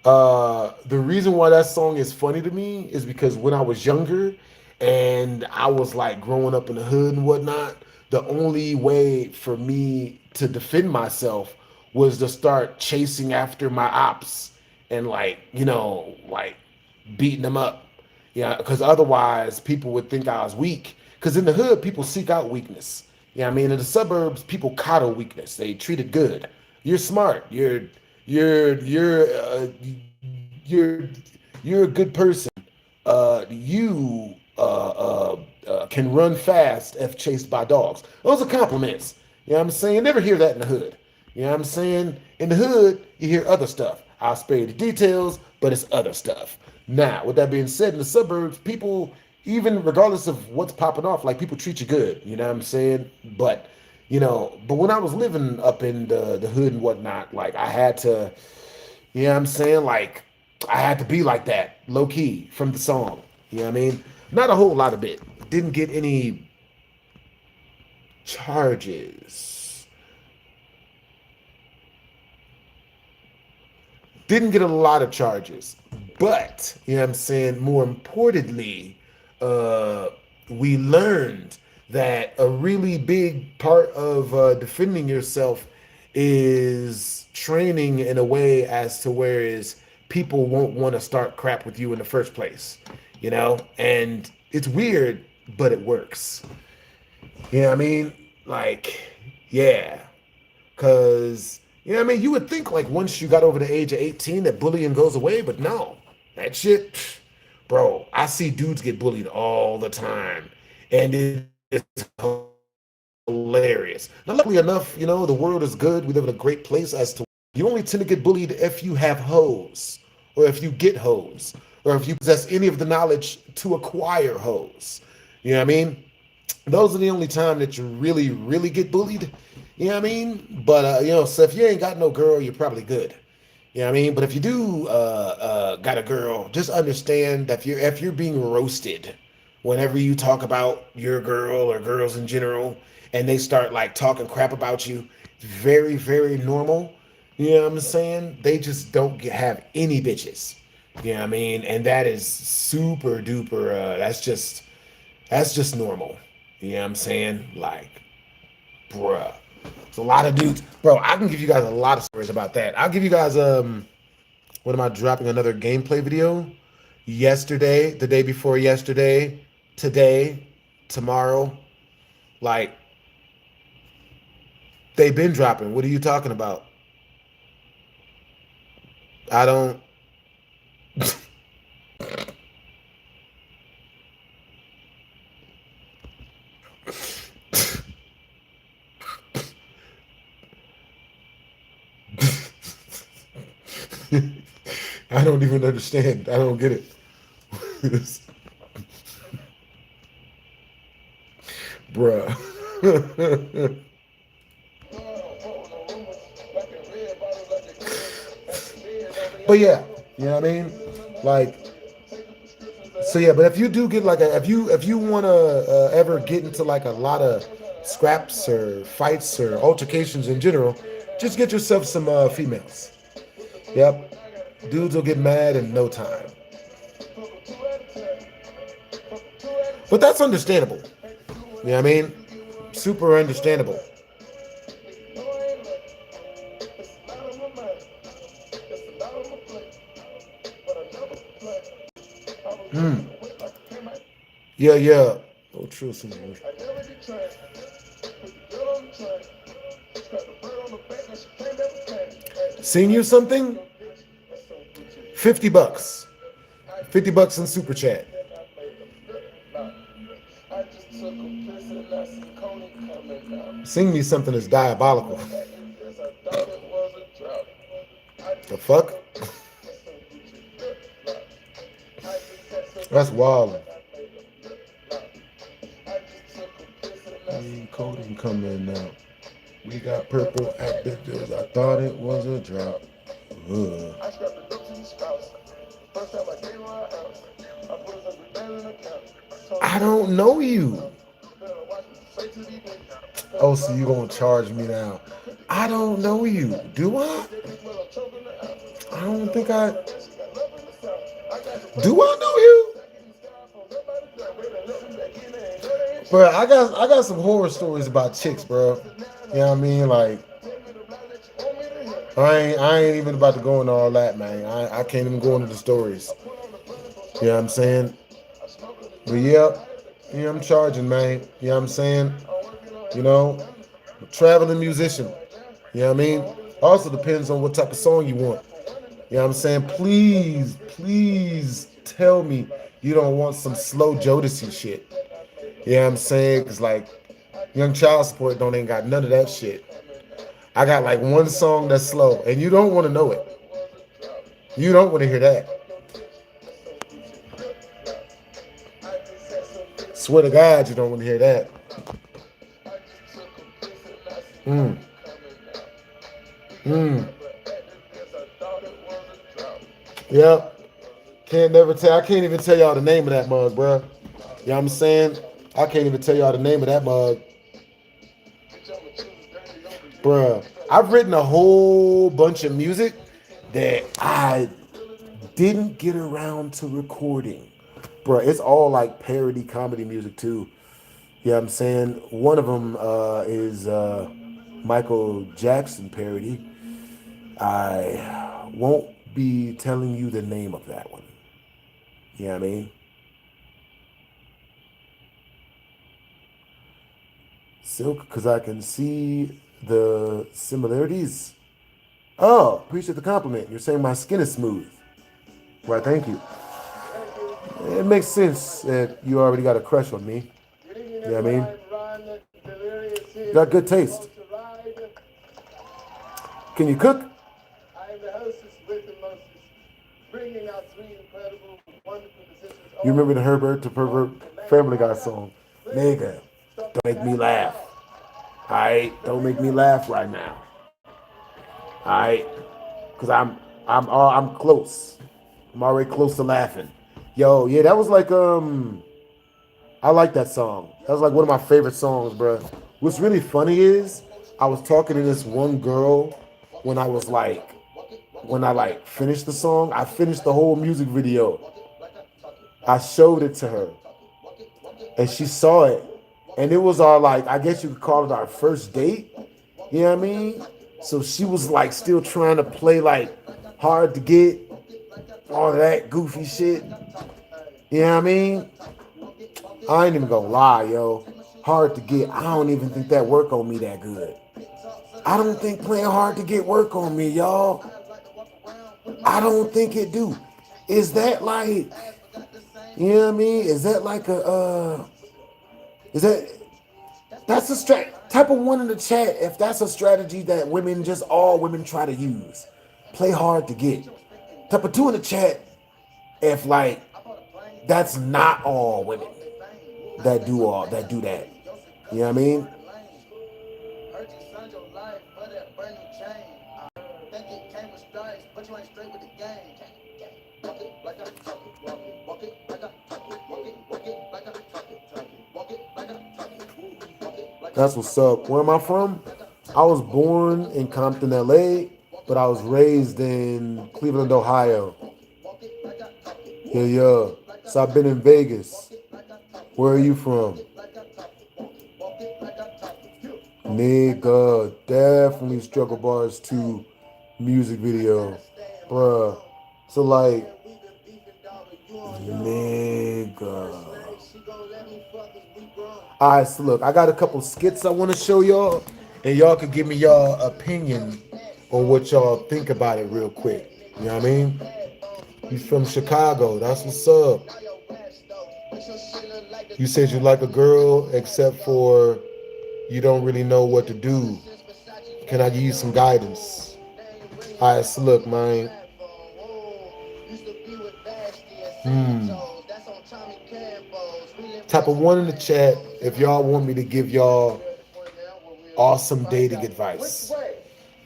The reason why that song is funny to me is because when I was younger and I was like growing up in the hood and whatnot, the only way for me to defend myself was to start chasing after my ops and like, like beating them up. Yeah, because otherwise people would think I was weak. Because in the hood, people seek out weakness. Yeah, I mean, in the suburbs, people coddle weakness. They treat it good. You're smart. You're you're a good person. You can run fast if chased by dogs. Those are compliments. You know what I'm saying? Never hear that in the hood. You know what I'm saying? In the hood, you hear other stuff. I'll spare you the details, but it's other stuff. Now, with that being said, in the suburbs, people, even regardless of what's popping off, like people treat you good. You know what I'm saying? But when I was living up in the hood and whatnot, like I had to, you know what I'm saying? Like I had to be like that, low key, from the song. You know what I mean? Not a whole lot of it. Didn't get any charges. Didn't get a lot of charges. But, you know what I'm saying? More importantly, we learned that a really big part of defending yourself is training in a way as to whereas people won't want to start crap with you in the first place, and it's weird, but it works. You know what I mean? Like, yeah, because you would think like once you got over the age of 18 that bullying goes away, but no, that shit, bro, I see dudes get bullied all the time, and it's hilarious. Now, luckily enough, the world is good. We live in a great place as to you only tend to get bullied if you have hoes, or if you get hoes, or if you possess any of the knowledge to acquire hoes. You know what I mean? Those are the only time that you really, really get bullied. You know what I mean? But, so if you ain't got no girl, you're probably good. You know what I mean? But if you do got a girl, just understand that if you're being roasted whenever you talk about your girl or girls in general, and they start like talking crap about you, very, very normal. You know what I'm saying? They just don't have any bitches. You know what I mean? And that is super duper. That's just normal. You know what I'm saying? Like, bruh. It's a lot of dudes. Bro, I can give you guys a lot of stories about that. I'll give you guys what am I dropping another gameplay video? Yesterday, the day before yesterday, today, tomorrow. Like, they've been dropping. What are you talking about? I don't. I don't even understand. I don't get it. Bruh. But yeah, you know what I mean? Like, so yeah, but if you do get like if you want to ever get into like a lot of scraps or fights or altercations in general, just get yourself some females. Yep. Dudes will get mad in no time. But that's understandable. You know what I mean? Super understandable. Yeah. Oh, true. Seen you something? $50. 50 bucks in super chat. Sing me something that's diabolical. The fuck? That's wild. Coding coming out. We got purple actors. I thought it was a drop. I don't know you. Oh, so you gonna charge me now? I don't know you. Do I? I don't think I. Do I know you? Bro, I got some horror stories about chicks, bro. You know what I mean? Like, I ain't even about to go into all that, man. I can't even go into the stories. You know what I'm saying? But yeah, I'm charging, man. You know what I'm saying? You know, traveling musician. You know what I mean? Also depends on what type of song you want. You know what I'm saying? Please tell me you don't want some slow Jodeci shit. You know what I'm saying? Because, like, Young Child Support ain't got none of that shit. I got, like, one song that's slow, and you don't want to know it. You don't want to hear that. Swear to God, you don't want to hear that. Yep. I can't even tell y'all the name of that mug, bro. You know what I'm saying? I can't even tell y'all the name of that mug. Bruh, I've written a whole bunch of music that I didn't get around to recording. Bruh, it's all like parody comedy music too. You know what I'm saying? One of them is Michael Jackson parody. I won't be telling you the name of that one. You know what I mean? Silk, because I can see the similarities. Oh, appreciate the compliment. You're saying my skin is smooth. Right, thank you. It makes sense that you already got a crush on me. You know what I mean? You got good taste. Can you cook? You remember the Herbert to Pervert Family Guy song? Nigga, don't make me laugh. Alright, don't make me laugh right now. Alright, cause I'm close. I'm already close to laughing. Yo, yeah, that was like I like that song. That was like one of my favorite songs, bro. What's really funny is I was talking to this one girl when I finished the song. I finished the whole music video. I showed it to her, and she saw it, and it was our, like, I guess you could call it our first date. You know what I mean? So she was like still trying to play like hard to get, all that goofy shit. You know what I mean? I ain't even gonna lie, yo. Hard to get, I don't even think that work on me that good. I don't think playing hard to get work on me, y'all. I don't think it do. Is that like, you know what I mean? Is that like that's a type of one in the chat if that's a strategy that all women try to use. Play hard to get. Type of two in the chat if like that's not all women that do that. You know what I mean? That's what's up. Where am I from? I was born in Compton, LA, but I was raised in Cleveland, Ohio. Yeah. So I've been in Vegas. Where are you from? Nigga, definitely Struggle Bars 2 music video. Bruh. So like, nigga. Alright, so look, I got a couple skits I want to show y'all, and y'all can give me y'all opinion on what y'all think about it real quick. You know what I mean? You from Chicago. That's what's up. You said you like a girl, except for you don't really know what to do. Can I give you some guidance? Alright, so look, man. Type of 1 in the chat if y'all want me to give y'all awesome dating advice.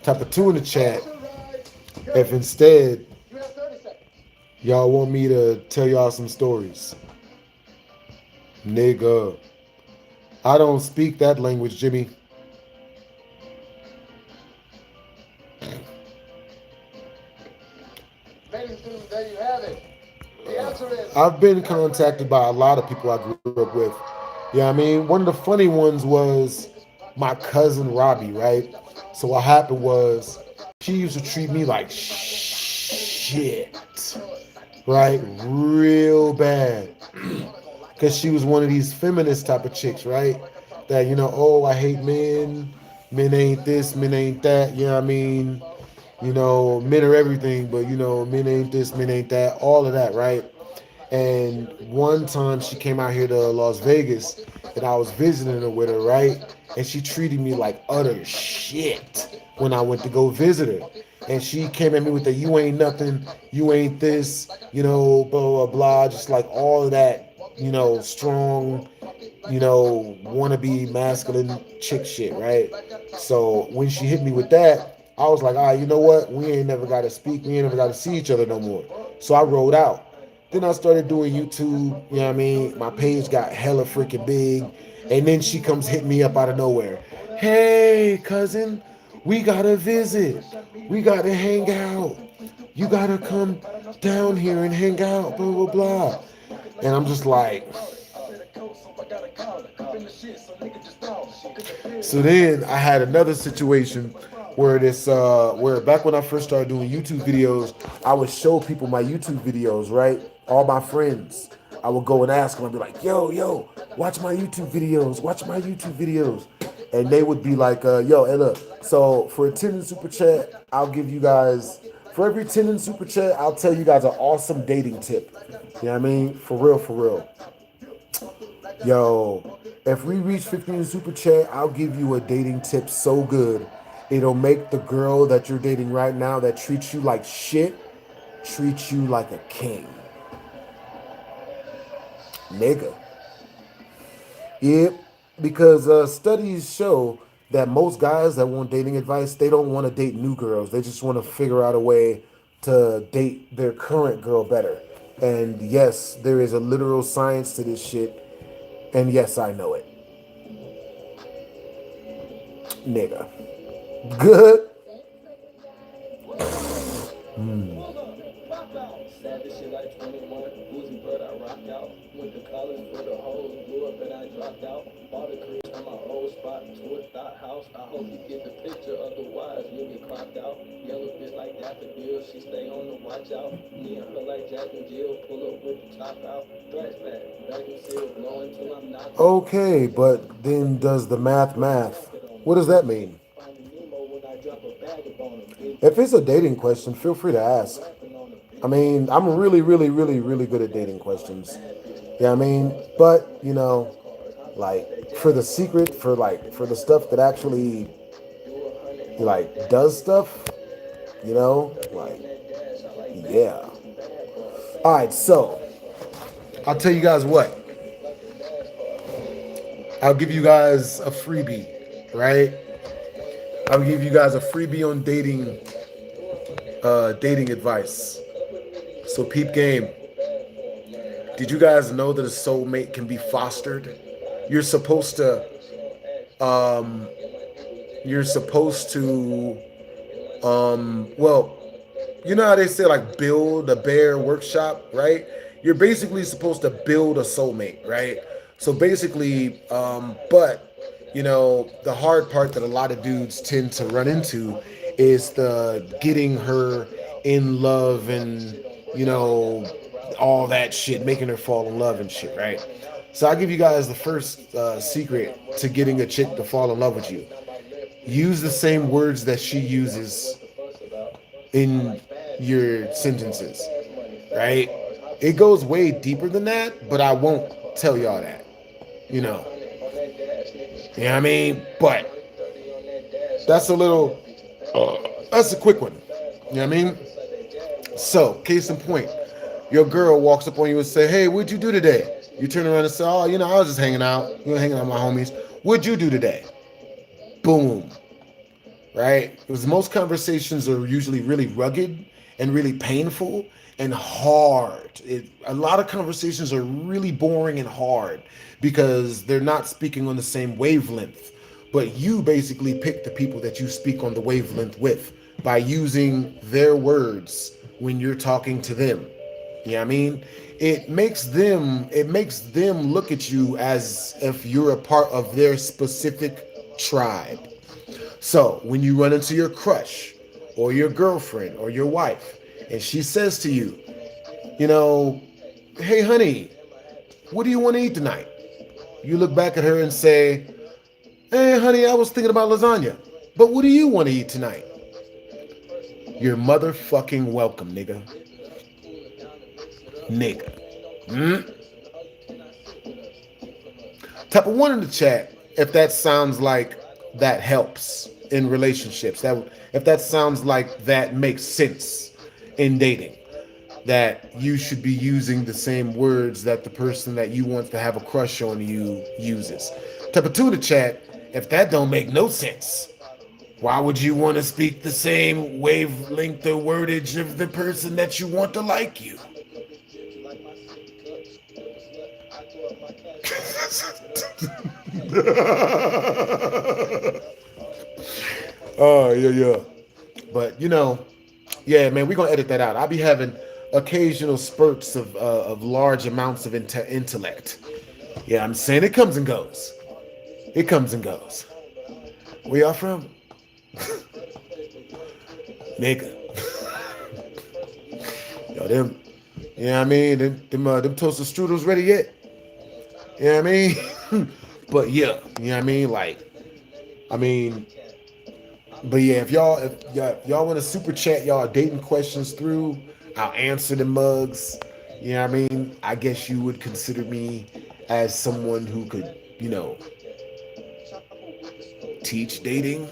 Type of 2 in the chat if instead y'all want me to tell y'all some stories. Nigga. I don't speak that language, Jimmy. There you have it. The answer is I've been contacted by a lot of people I grew up with. Yeah, I mean, one of the funny ones was my cousin Robbie, right? So what happened was she used to treat me like shit, right? Real bad. Because she was one of these feminist type of chicks, right? That, you know, oh, I hate men. Men ain't this, men ain't that. You know what I mean? You know, men are everything, but, you know, men ain't this, men ain't that. All of that, right? And one time she came out here to Las Vegas and I was visiting her with her, right? And she treated me like utter shit when I went to go visit her. And she came at me with the you ain't nothing, you ain't this, you know, blah, blah, blah, just like all of that, you know, strong, you know, wannabe masculine chick shit, right? So when she hit me with that, I was like, you know what? We ain't never got to speak. We ain't never got to see each other no more. So I rolled out. Then I started doing YouTube, you know what I mean? My page got hella freaking big. And then she comes hitting me up out of nowhere. Hey, cousin, we gotta visit. We gotta hang out. You gotta come down here and hang out, blah, blah, blah. And I'm just like... So then I had another situation where where back when I first started doing YouTube videos, I would show people my YouTube videos, right? All my friends. I would go and ask them, I'd be like, yo, watch my YouTube videos, watch my YouTube videos. And they would be like, yo, hey look, so for a 10 in super chat, I'll give you guys, for every 10 in super chat, I'll tell you guys an awesome dating tip. You know what I mean? For real, for real. Yo, if we reach 50 in super chat, I'll give you a dating tip so good. It'll make the girl that you're dating right now that treats you like shit, treat you like a king. Nigga. Yep, because studies show that most guys that want dating advice, they don't want to date new girls. They just want to figure out a way to date their current girl better. And yes, there is a literal science to this shit. And yes, I know it. Nigga. Good. Okay, but then does the math? What does that mean? If it's a dating question, feel free to ask. I mean, I'm really, really, really, really good at dating questions. Yeah, I mean, but, you know, like, for the secret, for the stuff that actually, like, does stuff, you know, like, yeah. All right, so, I'll tell you guys what. I'll give you guys a freebie, right? I'll give you guys a freebie on dating advice. So peep game. Did you guys know that a soulmate can be fostered? You're supposed to, well, you know how they say like build a bear workshop, right? You're basically supposed to build a soulmate, right? So basically, but you know, the hard part that a lot of dudes tend to run into is the getting her in love and, you know, all that shit, making her fall in love and shit, right? So I'll give you guys the first secret to getting a chick to fall in love with you. Use the same words that she uses in your sentences. right? It goes way deeper than that, but I won't tell y'all that. You know. You know what I mean? But that's a little, that's a quick one. You know what I mean? So, case in point, your girl walks up on you and say, hey, what'd you do today? You turn around and say, oh, you know, I was just hanging out. You know, hanging out with my homies. What'd you do today? Boom. Right? Because most conversations are usually really rugged and really painful and hard. A lot of conversations are really boring and hard because they're not speaking on the same wavelength. But you basically pick the people that you speak on the wavelength with by using their words when you're talking to them. You know what I mean? It makes them look at you as if you're a part of their specific tribe. So when you run into your crush or your girlfriend or your wife and she says to you, you know, hey honey, what do you want to eat tonight? You look back at her and say, hey honey, I was thinking about lasagna, but what do you want to eat tonight? You're motherfucking welcome, nigga. Nigga. Type of 1 in the chat if that sounds like that helps in relationships. If that sounds like that makes sense in dating. That you should be using the same words that the person that you want to have a crush on you uses. Type of 2 in the chat if that don't make no sense. Why would you want to speak the same wavelength or wordage of the person that you want to like you? Oh, yeah. But, you know, yeah, man, we're going to edit that out. I'll be having occasional spurts of large amounts of intellect. Yeah, I'm saying it comes and goes. It comes and goes. Where y'all from? Nigga. Yo, them, you know what I mean? Them toasted strudels ready yet? You know what I mean? But yeah, you know what I mean? Like, I mean, but yeah, if y'all want to super chat y'all dating questions through, I'll answer the mugs. You know what I mean? I guess you would consider me as someone who could, you know, teach dating.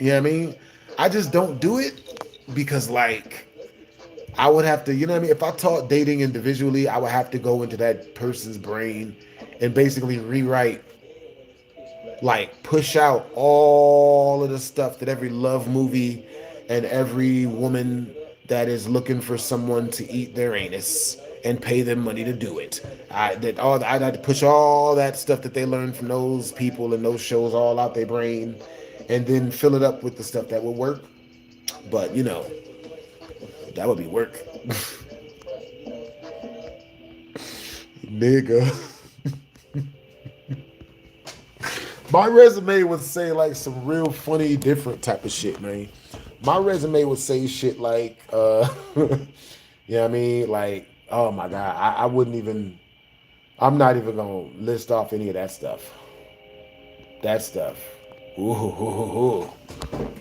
You know what I mean? I just don't do it because, like, I would have to, you know what I mean? If I taught dating individually, I would have to go into that person's brain and basically rewrite, like, push out all of the stuff that every love movie and every woman that is looking for someone to eat their anus and pay them money to do it. I'd have to push all that stuff that they learned from those people and those shows all out their brain and then fill it up with the stuff that would work. But, you know, that would be work. Nigga. My resume would say like some real funny, different type of shit, man. My resume would say shit like, you know what I mean? Like, oh my God, I wouldn't even, I'm not even gonna list off any of that stuff. That stuff. Ooh.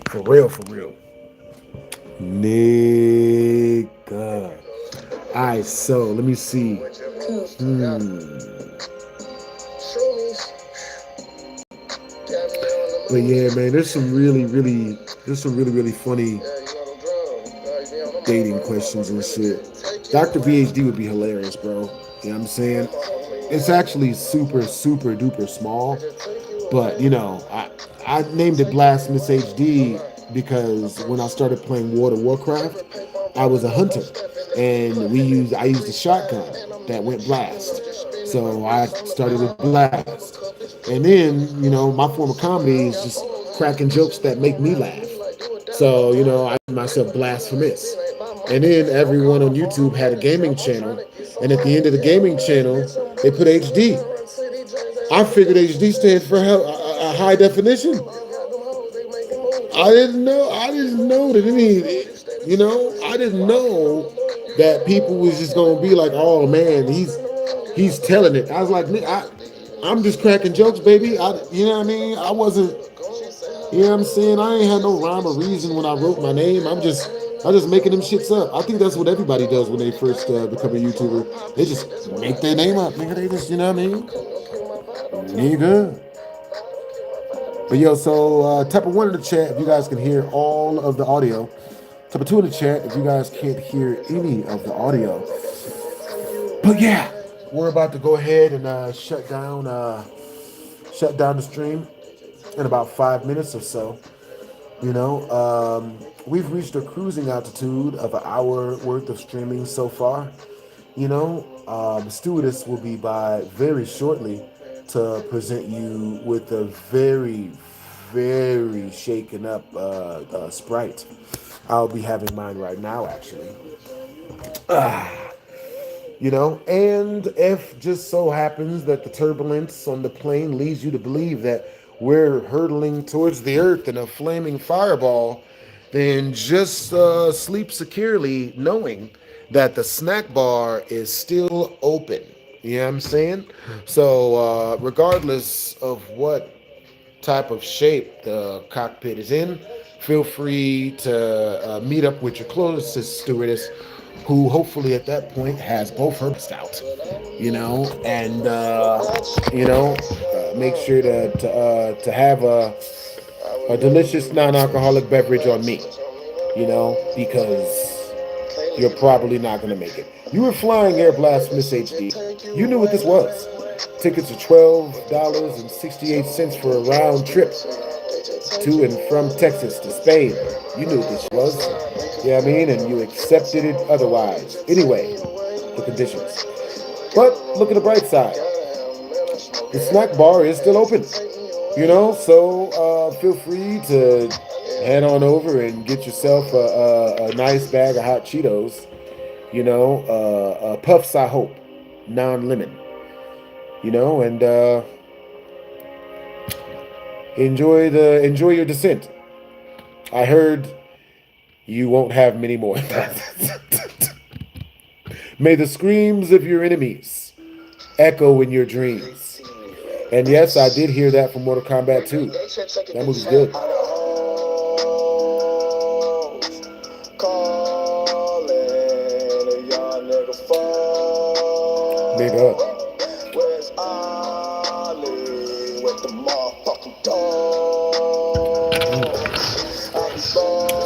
For real. Nigga. Alright, so let me see. But yeah, man, there's some really funny dating questions and shit. Dr. BHD would be hilarious, bro. You know what I'm saying? It's actually super duper small. But, you know, I named it BlastphamousHD because when I started playing World of Warcraft, I was a hunter. And I used a shotgun that went blast. So I started with blast. And then, you know, my form of comedy is just cracking jokes that make me laugh. So, you know, I made myself Blasphemous. And then everyone on YouTube had a gaming channel. And at the end of the gaming channel, they put HD. I figured HD stands for a high definition. I didn't know that any, you know, I didn't know that people was just gonna be like, oh man, he's telling it. I was like, I'm just cracking jokes, baby. You know what I mean? I wasn't, you know what I'm saying? I ain't had no rhyme or reason when I wrote my name. I'm just I'm just making them shits up. I think that's what everybody does when they first become a YouTuber. They just make their name up, nigga. They just, you know what I mean? Nigga. But yo, so type of 1 in the chat if you guys can hear all of the audio. Type of 2 in the chat if you guys can't hear any of the audio. But yeah, we're about to go ahead and shut down the stream in about 5 minutes or so. You know, we've reached a cruising altitude of an hour worth of streaming so far. You know, the stewardess will be by very shortly to present you with a very, very shaken up Sprite. I'll be having mine right now, actually. You know, and if just so happens that the turbulence on the plane leads you to believe that we're hurtling towards the earth in a flaming fireball, then just sleep securely knowing that the snack bar is still open. You know what I'm saying? So regardless of what type of shape the cockpit is in, feel free to meet up with your closest stewardess, who hopefully at that point has both her out, you know, and make sure to have a delicious non-alcoholic beverage on me, you know, because you're probably not going to make it. You were flying Air BlastphamousHD. You knew what this was. Tickets are $12.68 for a round trip to and from Texas to Spain. You knew what this was. You know what I mean? And you accepted it otherwise. Anyway, the conditions. But look at the bright side. The snack bar is still open. You know, so feel free to head on over and get yourself a nice bag of hot Cheetos. You know, Puffs, I hope, non-lemon. You know, and enjoy your descent. I heard you won't have many more. May the screams of your enemies echo in your dreams. And yes, I did hear that from Mortal Kombat 2. That movie's good. Big up.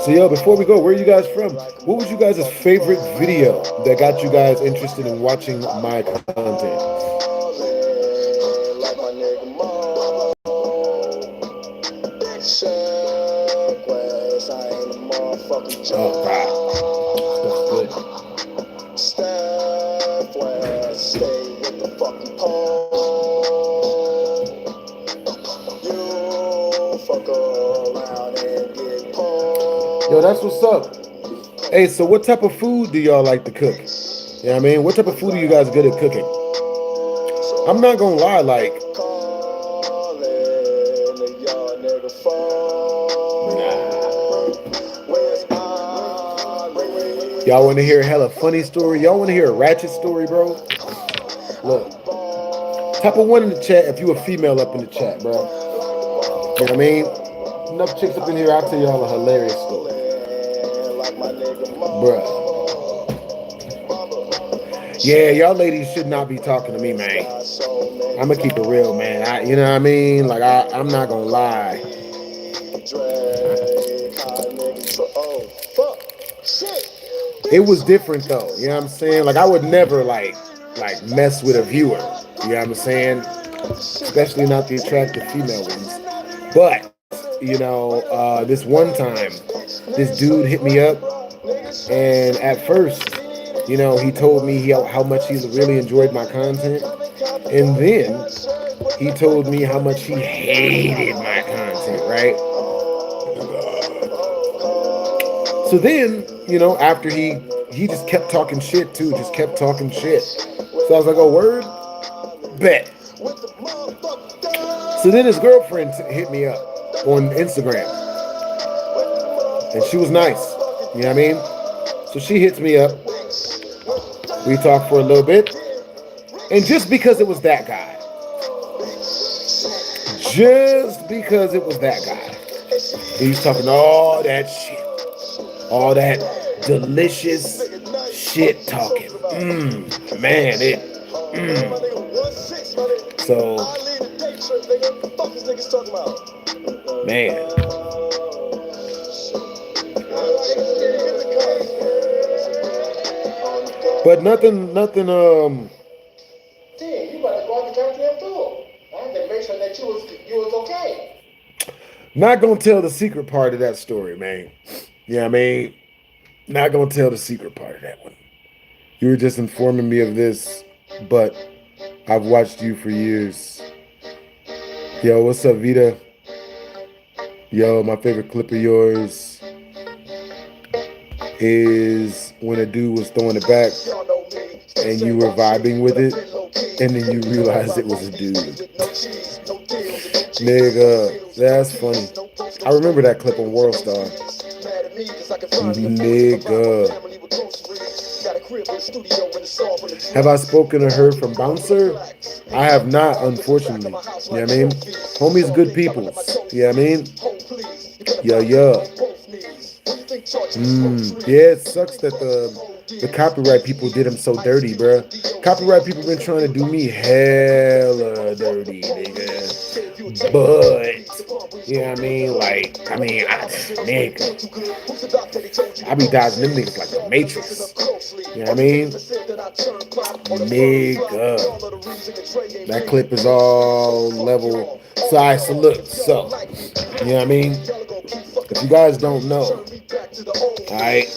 So yo, before we go, where are you guys from? What was you guys' favorite video that got you guys interested in watching my content? Oh God, yo, that's what's up. Hey, so what type of food do y'all like to cook? You know what I mean? What type of food are you guys good at cooking? I'm not gonna lie, like, y'all want to hear a hella funny story? Y'all want to hear a ratchet story, bro? Look, type of 1 in the chat if you a female up in the chat, bro. You know what I mean? Enough chicks up in here, I'll tell y'all a hilarious story. Bruh. Yeah, y'all ladies should not be talking to me, man. I'm gonna keep it real, man. You know what I mean? Like, I'm not gonna lie. It was different though, you know what I'm saying? Like, I would never like mess with a viewer, you know what I'm saying? Especially not the attractive female ones. But, you know, this one time, this dude hit me up, and at first, you know, he told me how much he really enjoyed my content, and then he told me how much he hated my content, right? So then, you know, after he just kept talking shit too, just kept talking shit. So I was like, oh, word? Bet. So then his girlfriend hit me up on Instagram. And she was nice, you know what I mean? So she hits me up. We talked for a little bit. And just because it was that guy, he's talking all that shit. All that delicious shit talking. Man, it. So, man. But nothing. Damn, you better go out the goddamn door. I had to make sure that you was okay. Not gonna tell the secret part of that story, man. Yeah, I mean, not gonna tell the secret part of that one. You were just informing me of this, but I've watched you for years. Yo, what's up, Vita? Yo, my favorite clip of yours is when a dude was throwing it back and you were vibing with it, and then you realized it was a dude. Nigga, that's funny. I remember that clip on World Star. Nigga. Have I spoken to her from Bouncer? I have not, unfortunately. You know what I mean? Homies good people. You know what I mean? Yeah. Yeah, it sucks that the copyright people did him so dirty, bruh. Copyright people been trying to do me hella dirty, nigga. But, you know what I mean? Nigga. I be dodging them niggas like the Matrix. You know what I mean? Nigga. That clip is all level. So look, you know what I mean? If you guys don't know, alright,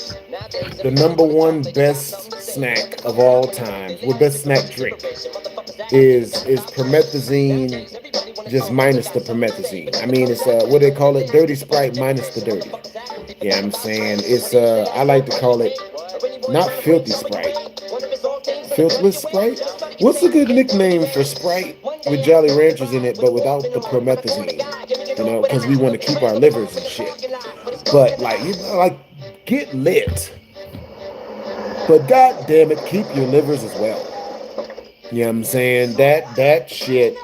the number one best snack of all time, or best snack drink, is promethazine, just minus the promethazine. I mean, it's what they call it, dirty Sprite minus the dirty. Yeah, I'm saying it's I like to call it not filthy Sprite, filthless Sprite. What's a good nickname for Sprite with Jolly Ranchers in it, but without the promethazine? You know, because we want to keep our livers and shit. But get lit. But god damn it, keep your livers as well. You know what I'm saying? That shit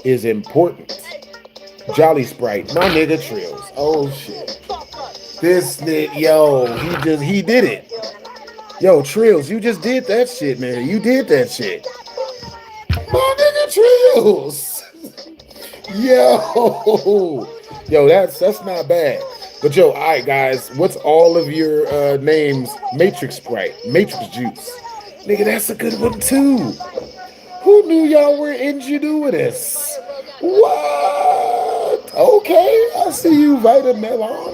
is important. Jolly Sprite, my nigga Trills. Oh shit. This nigga, yo, he did it. Yo, Trills, you just did that shit, man. You did that shit. My nigga Trills. Yo, that's not bad. But yo, all right, guys, what's all of your names? Matrix Sprite, Matrix Juice. Nigga, that's a good one too. Who knew y'all were ingenuitous? What? Okay, I see you, Vitamelon.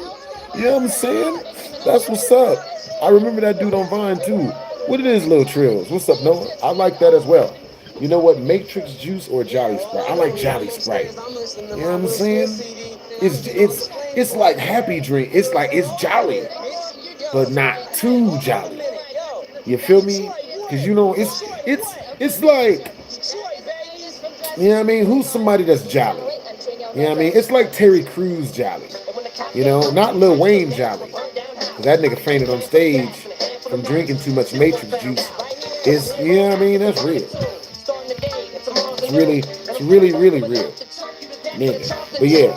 You know what I'm saying? That's what's up. I remember that dude on Vine too. What it is, Lil Trills? What's up, Noah? I like that as well. You know what? Matrix Juice or Jolly Sprite? I like Jolly Sprite. You know what I'm saying? It's like happy drink. It's jolly, but not too jolly. You feel me? Because you know it's like, you know what I mean? Who's somebody that's jolly? You know what I mean? It's like Terry Crews jolly. You know, not Lil Wayne jolly. Cause that nigga fainted on stage from drinking too much Matrix juice. You know what I mean? That's real. It's really real. Nigga. But yeah,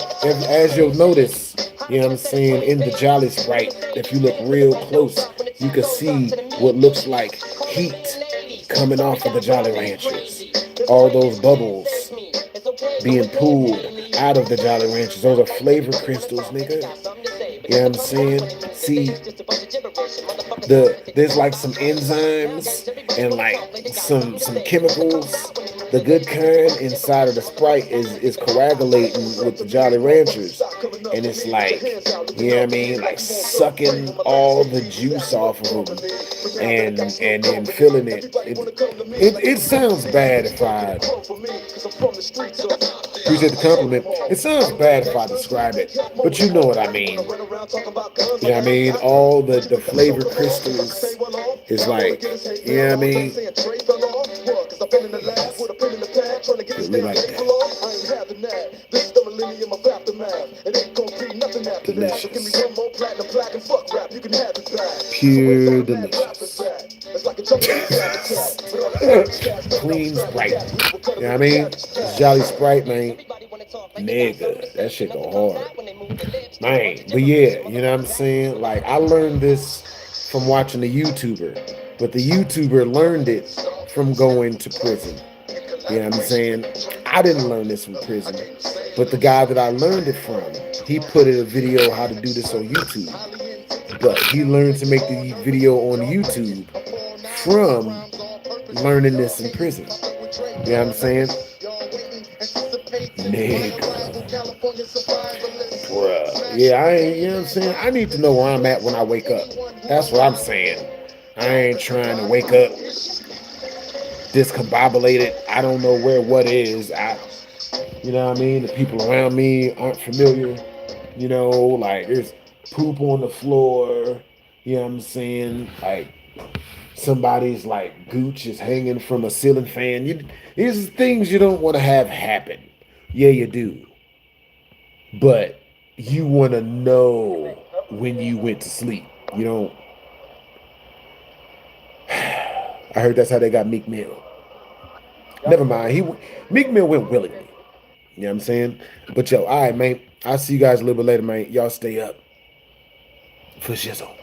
as you'll notice, you know what I'm saying, in the Jolly Sprite, if you look real close, you can see what looks like heat coming off of the Jolly Ranchers. All those bubbles being pulled out of the Jolly Ranchers. Those are flavor crystals, nigga. You know what I'm saying? See, there's like some enzymes and like some chemicals. The good kind inside of the Sprite is coagulating with the Jolly Ranchers. And it's like, you know what I mean? Like sucking all the juice off of them and then filling it. It sounds bad if I appreciate the compliment. It sounds bad if I describe it, but you know what I mean. You know what I mean? All the flavor crystals is like, you know what I mean? We like that. Delicious. Pure delicious. Clean Sprite. You know what I mean? It's Jolly Sprite, man. Nigga, that shit go hard. Man, but yeah, you know what I'm saying? Like, I learned this from watching the YouTuber, but the YouTuber learned it from going to prison. You know what I'm saying? I didn't learn this from prison, but the guy that I learned it from, he put in a video how to do this on YouTube. But he learned to make the video on YouTube from learning this in prison. You know what I'm saying? Nigga. Bruh. Yeah, you know what I'm saying? I need to know where I'm at when I wake up. That's what I'm saying. I ain't trying to wake up discombobulated. I don't know where what is. You know what I mean? The people around me aren't familiar. You know, like there's poop on the floor. You know what I'm saying? Like somebody's like gooch is hanging from a ceiling fan. These are things you don't want to have happen. Yeah, you do. But you want to know when you went to sleep. You don't. I heard that's how they got Meek Mill. Never mind. Meek Mill went willingly. You know what I'm saying? But yo, all right, man. I'll see you guys a little bit later, man. Y'all stay up. For shizzle.